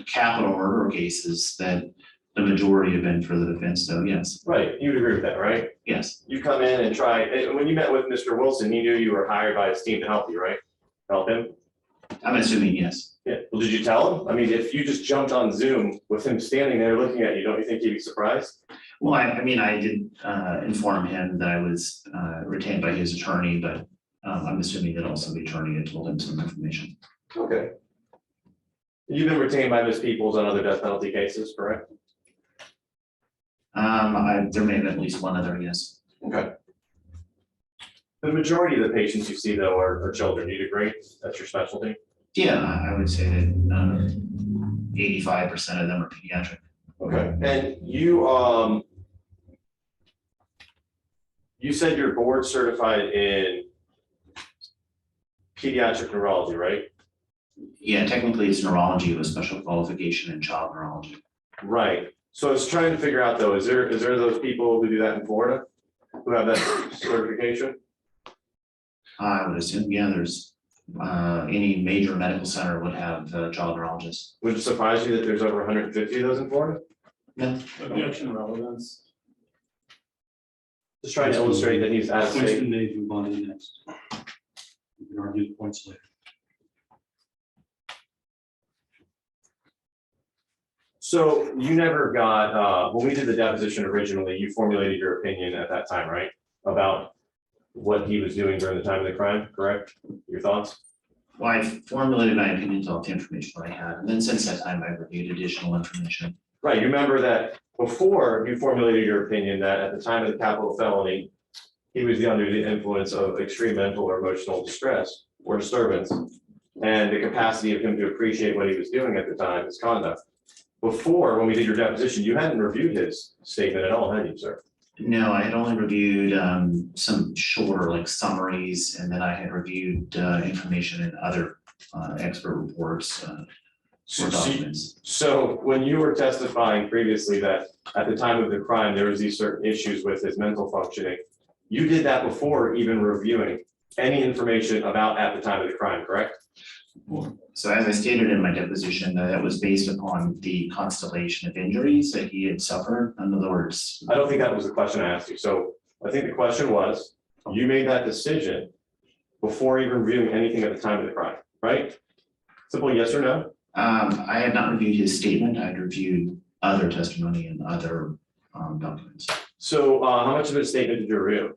capital murder cases, that the majority have been for the defense, though, yes. Right, you would agree with that, right? Yes. You come in and try, and when you met with Mr. Wilson, he knew you were hired by his team to help you, right? Help him? I'm assuming yes. Yeah, well, did you tell him? I mean, if you just jumped on Zoom with him standing there looking at you, don't you think he'd be surprised? Well, I mean, I did inform him that I was retained by his attorney, but I'm assuming that also the attorney had told him some information. Okay. You've been retained by Ms. Peoples on other death penalty cases, correct? There may have been at least one other, yes. Okay. The majority of the patients you see, though, are children. You'd agree? That's your specialty? Yeah, I would say that 85% of them are pediatric. Okay. And you said you're board certified in pediatric neurology, right? Yeah, technically it's neurology with special qualification in child neurology. Right. So I was trying to figure out, though, is there those people who do that in Florida who have that certification? I would assume, yeah, there's any major medical center would have child neurologists. Would it surprise you that there's over 150 of those in Florida? Yeah. Objection relevance. Just trying to illustrate that he's out of Question state. Dave, move on to the next. You can argue the points later. So you never got, when we did the deposition originally, you formulated your opinion at that time, right? About what he was doing during the time of the crime, correct? Your thoughts? Well, I formulated my opinions off the information that I had, and then since that time, I've reviewed additional information. Right, you remember that before you formulated your opinion that at the time of the capital felony, he was under the influence of extreme mental or emotional distress or disturbance, and the capacity of him to appreciate what he was doing at the time, his conduct. Before, when we did your deposition, you hadn't reviewed his statement at all, had you, sir? No, I had only reviewed some shorter like summaries, and then I had reviewed information in other expert reports or documents. So when you were testifying previously that at the time of the crime, there was these certain issues with his mental functioning, you did that before even reviewing any information about at the time of the crime, correct? So as I stated in my deposition, that was based upon the constellation of injuries that he had suffered. In other words, I don't think that was the question I asked you. So I think the question was, you made that decision before even reviewing anything at the time of the crime, right? Simple yes or no? I had not reviewed his statement. I had reviewed other testimony and other documents. So how much of his statement did you review?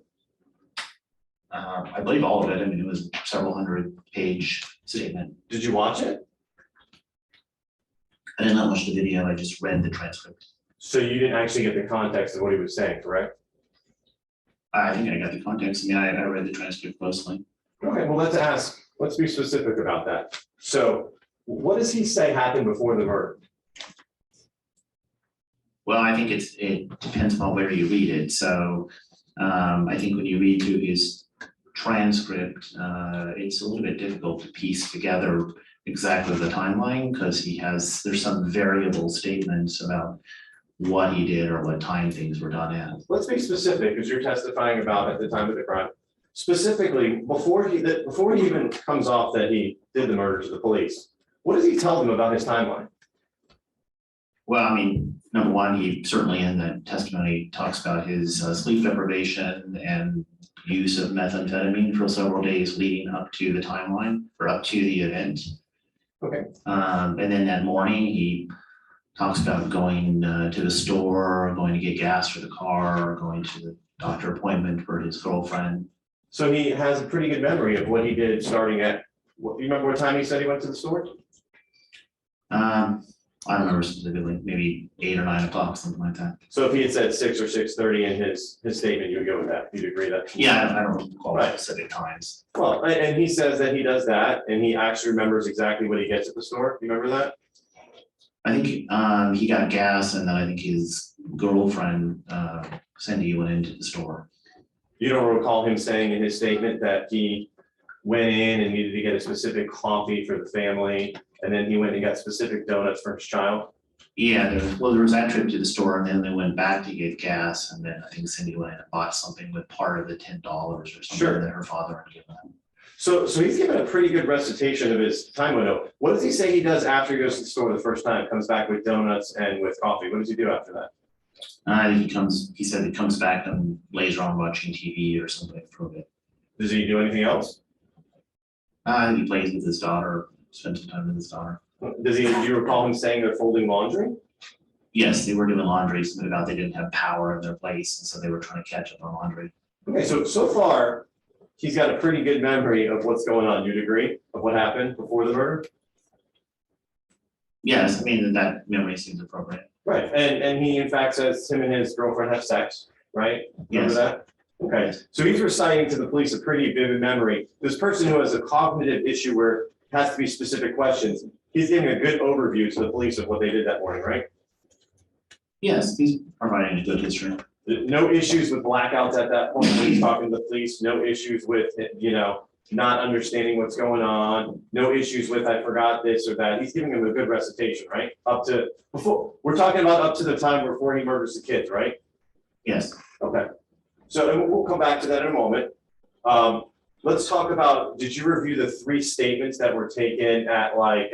I believe all of it. I mean, it was several hundred-page statement. Did you watch it? I did not watch the video. I just read the transcript. So you didn't actually get the context of what he was saying, correct? I think I got the context. I mean, I read the transcript closely. Okay, well, let's be specific about that. So what does he say happened before the verdict? Well, I think it depends on where you read it. So I think when you read through his transcript, it's a little bit difficult to piece together exactly the timeline because there's some variable statements about what he did or what time things were done at. Let's be specific, because you're testifying about at the time of the crime. Specifically, before he even comes off that he did the murder to the police, what does he tell them about his timeline? Well, I mean, number one, he certainly in the testimony talks about his sleep deprivation and use of methamphetamine for several days leading up to the timeline or up to the event. Okay. And then that morning, he talks about going to the store, going to get gas for the car, going to the doctor appointment for his girlfriend. So he has a pretty good memory of what he did starting at, you remember what time he said he went to the store? I don't remember specifically, maybe 8 or 9 o'clock, something like that. So if he had said 6 or 6:30 in his statement, you would go with that, you'd agree that? Yeah, I don't recall Right. specific times. Well, and he says that he does that, and he actually remembers exactly what he gets at the store, you remember that? I think he got gas and then I think his girlfriend, Cindy, went into the store. You don't recall him saying in his statement that he went in and needed to get a specific coffee for the family, and then he went and got specific donuts for his child? Yeah, there was that trip to the store and then they went back to get gas and then I think Cindy went and bought something with part of the $10 or something Sure. that her father had given him. So he's given a pretty good recitation of his time window. What does he say he does after he goes to the store the first time, comes back with donuts and with coffee? What does he do after that? He said he comes back and lays around watching TV or something for a bit. Does he do anything else? He plays with his daughter, spends some time with his daughter. Do you recall him saying they're folding laundry? Yes, they were doing laundry, something about they didn't have power in their place, and so they were trying to catch up on laundry. Okay, so far, he's got a pretty good memory of what's going on. You'd agree of what happened before the murder? Yes, I mean, that memory seems appropriate. Right, and he in fact says him and his girlfriend have sex, right? Remember Yes. that? Okay, so he's reciting to the police a pretty vivid memory. This person who has a cognitive issue where it has to be specific questions, he's giving a good overview to the police of what they did that morning, right? Yes, he's providing a good history. No issues with blackouts at that point when he's talking to the police, no issues with, not understanding what's going on, no issues with, I forgot this or that. He's giving them a good recitation, right? We're talking about up to the time before he murders the kids, right? Yes. Okay. So, and we'll come back to that in a moment. Let's talk about, did you review the 3 statements that were taken at like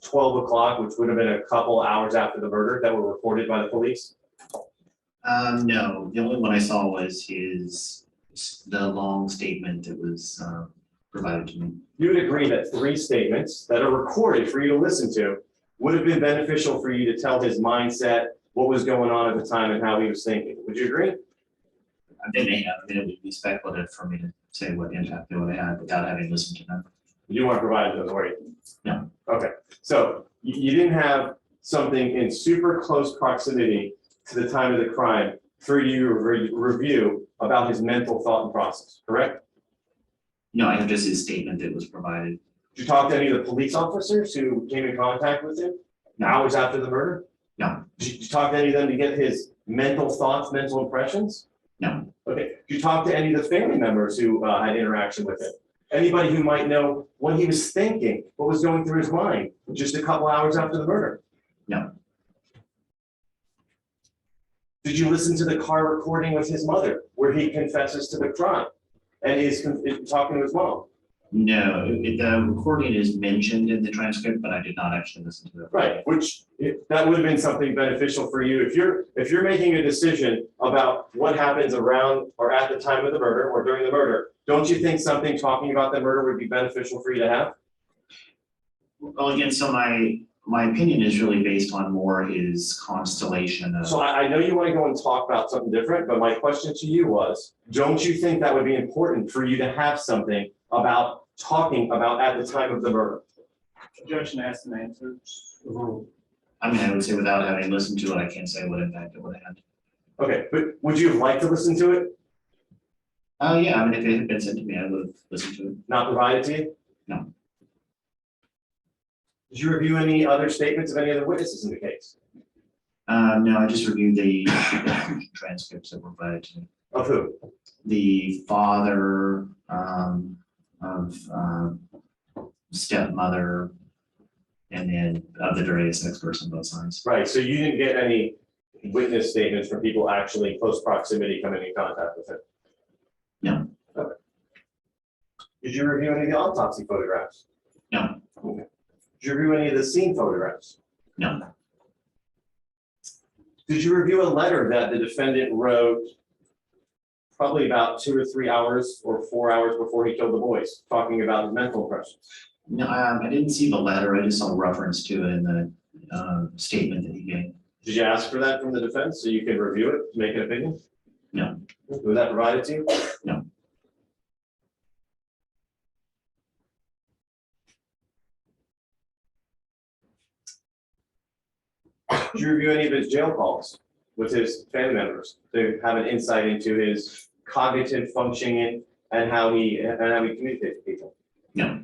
12 o'clock, which would have been a couple hours after the murder that were reported by the police? No, the only one I saw was the long statement that was provided to me. You would agree that 3 statements that are recorded for you to listen to would have been beneficial for you to tell his mindset, what was going on at the time and how he was thinking. Would you agree? They may have, I mean, it would be speculative for me to say what impact they would have had without having listened to them. You weren't provided those, were you? No. Okay, so you didn't have something in super close proximity to the time of the crime for you to review about his mental thought and process, correct? No, I have just his statement that was provided. Did you talk to any of the police officers who came in contact with him hours after the murder? No. Did you talk to any of them to get his mental thoughts, mental impressions? No. Okay, did you talk to any of the family members who had interaction with him? Anybody who might know what he was thinking, what was going through his mind just a couple hours after the murder? No. Did you listen to the car recording with his mother where he confesses to the crime and is talking to his mom? No, the recording is mentioned in the transcript, but I did not actually listen to it. Right, that would have been something beneficial for you. If you're making a decision about what happens around or at the time of the murder or during the murder, don't you think something talking about the murder would be beneficial for you to have? Well, again, so my opinion is really based on more his constellation of. So I know you want to go and talk about something different, but my question to you was, don't you think that would be important for you to have something about talking about at the time of the murder? Objection asked and answered. I mean, I would say without having listened to it, I can't say what impact it would have had. Okay, but would you have liked to listen to it? Oh, yeah, I mean, if it had been sent to me, I would have listened to it. Not provided to you? No. Did you review any other statements of any other witnesses in the case? No, I just reviewed the transcripts that were provided to me. Of who? The father, of, stepmother, and then of the various experts on both sides. Right, so you didn't get any witness statements from people actually in close proximity coming in contact with him? No. Okay. Did you review any of the autopsy photographs? No. Okay. Did you review any of the scene photographs? No. Did you review a letter that the defendant wrote probably about 2 or 3 hours or 4 hours before he killed the boys, talking about his mental impressions? No, I didn't see the letter. I just saw a reference to it in the statement that he gave. Did you ask for that from the defense so you can review it, to make an opinion? No. Was that provided to you? No. Did you review any of his jail calls with his family members to have an insight into his cognitive functioning and how he communicates with people? No.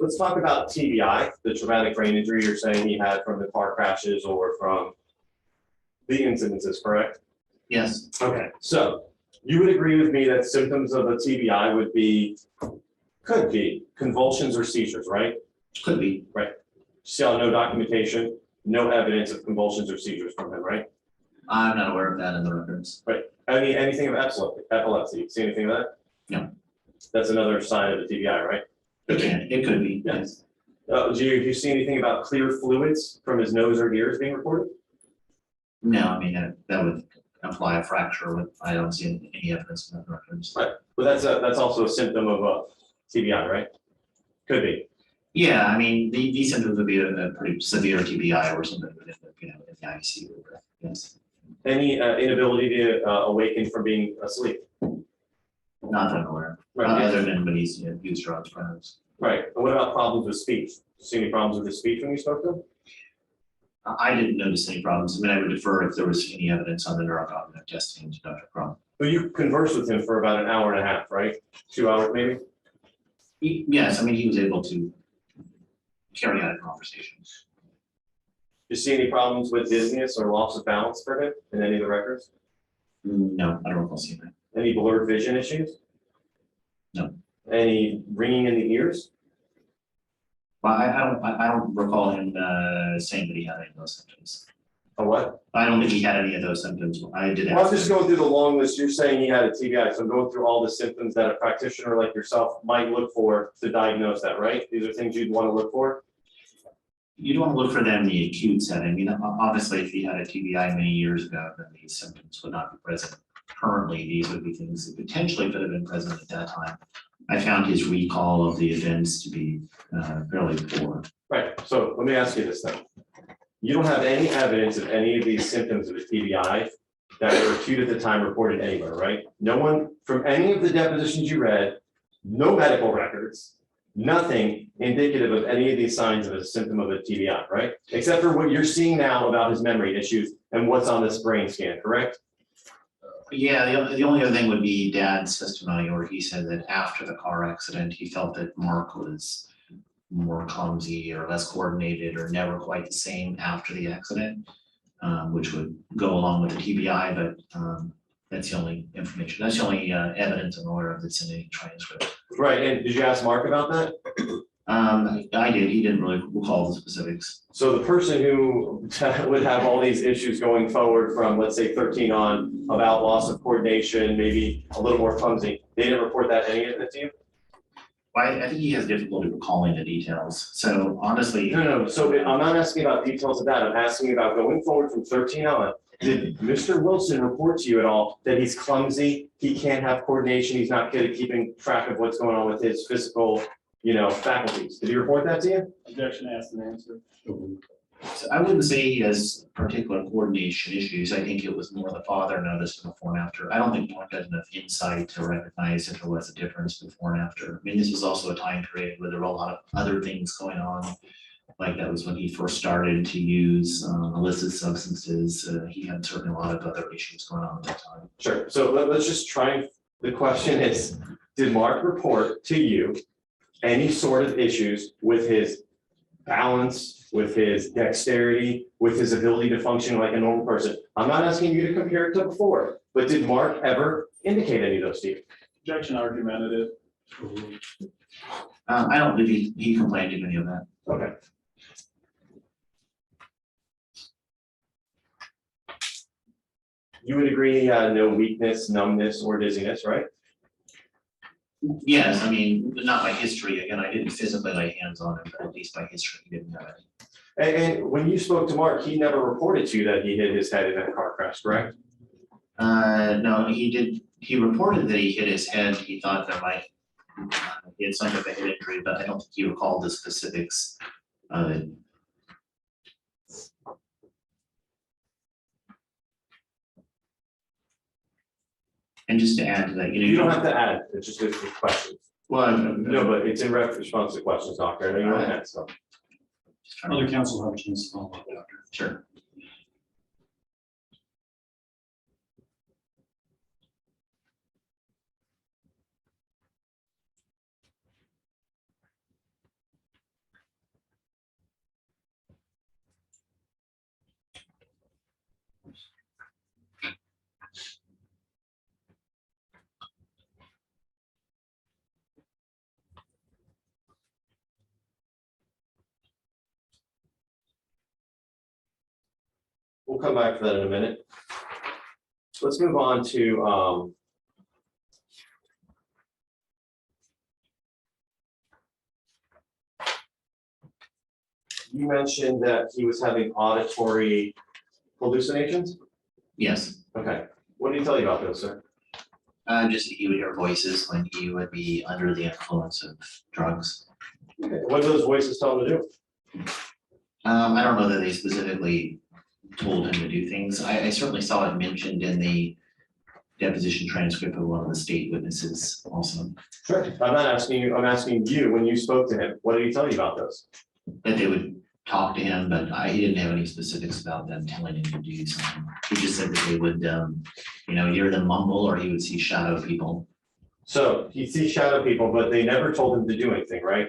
Let's talk about TBI, the traumatic brain injury you're saying he had from the car crashes or from the incidences, correct? Yes. Okay, so you would agree with me that symptoms of a TBI could be convulsions or seizures, right? Could be. Still no documentation, no evidence of convulsions or seizures from him, right? I'm not aware of that in the records. I mean, anything of epilepsy, see anything of that? No. That's another sign of a TBI, right? It could be. Yes. Do you see anything about clear fluids from his nose or ears being reported? No, I mean, that would imply a fracture. I don't see any evidence in the records. Right, but that's also a symptom of a TBI, right? Could be. Yeah, I mean, these symptoms would be a pretty severe TBI or something would end up, in the ICU. Yes. Any inability to awaken from being asleep? Not that I'm aware of. Right. Other than when he's used drugs, perhaps. Right, and what about problems with speech? See any problems with his speech when you spoke to him? I didn't notice any problems. I mean, I would defer if there was any evidence on the neurocognitive testing to Dr. Crum. Well, you conversed with him for about an hour and a half, right? 2 hours maybe? Yes, I mean, he was able to carry out a conversation. You see any problems with dizziness or loss of balance for him in any of the records? No, I don't recall seeing that. Any blurred vision issues? No. Any ringing in the ears? Well, I don't recall him saying that he had any of those symptoms. A what? I don't think he had any of those symptoms. I did. Well, I'm just going through the long list. You're saying he had a TBI, so I'm going through all the symptoms that a practitioner like yourself might look for to diagnose that, right? These are things you'd want to look for? You don't look for them in the acute setting. I mean, obviously, if he had a TBI many years ago, then these symptoms would not be present. Currently, these would be things that potentially could have been present at that time. I found his recall of the events to be fairly poor. Right, so let me ask you this then. You don't have any evidence of any of these symptoms of a TBI that were acute at the time reported anywhere, right? No one from any of the depositions you read, no medical records, nothing indicative of any of these signs of a symptom of a TBI, right? Except for what you're seeing now about his memory issues and what's on this brain scan, correct? Yeah, the only other thing would be Dad's testimony, where he said that after the car accident, he felt that Mark was more clumsy or less coordinated or never quite the same after the accident, which would go along with the TBI, but that's the only information. That's the only evidence I'm aware of that's in any transcript. Right, and did you ask Mark about that? I did. He didn't really recall the specifics. So the person who would have all these issues going forward from, let's say, 13 on about loss of coordination, maybe a little more clumsy, they didn't report that any of it to you? I think he has difficulty recalling the details. So honestly, No, so I'm not asking about details of that. I'm asking about going forward from 13 on. Did Mr. Wilson report to you at all that he's clumsy, he can't have coordination, he's not good at keeping track of what's going on with his physical, faculties? Did he report that to you? Objection asked and answered. so I wouldn't say he has particular coordination issues. I think it was more the father noticed before and after. I don't think Mark had enough insight to recognize if there was a difference before and after. I mean, this was also a time period where there were a lot of other things going on like that was when he first started to use illicit substances. He had certainly a lot of other issues going on at that time. Sure, so let's just try, the question is, did Mark report to you any sort of issues with his balance, with his dexterity, with his ability to function like a normal person? I'm not asking you to compare it to before, but did Mark ever indicate any of those to you? Objection argumentative. I don't believe he complained of any of that. Okay. You would agree he had no weakness, numbness, or dizziness, right? Yes, I mean, not by history. Again, I didn't physically lay hands on him, but at least by history, he didn't have any. And when you spoke to Mark, he never reported to you that he hit his head in that car crash, correct? No, he did. He reported that he hit his head. He thought that he had some type of head injury, but I don't think he recalled the specifics of it. And just to add to that, You don't have to add, it's just a question. Well, No, but it's in response to questions, Doctor. I know you want to add stuff. just trying to- Other council have a chance to follow up after. Sure. We'll come back to that in a minute. Let's move on to, you mentioned that he was having auditory hallucinations? Yes. Okay, what did he tell you about those, sir? Just that he would hear voices when he would be under the influence of drugs. Okay, what did those voices tell him to do? I don't know that they specifically told him to do things. I certainly saw it mentioned in the deposition transcript of one of the state witnesses also, Sure. I'm not asking you, I'm asking you, when you spoke to him, what did he tell you about those? that they would talk to him, but he didn't have any specifics about them telling him to do something. He just said that they would, hear them mumble or he would see shadow people. So he sees shadow people, but they never told him to do anything, right?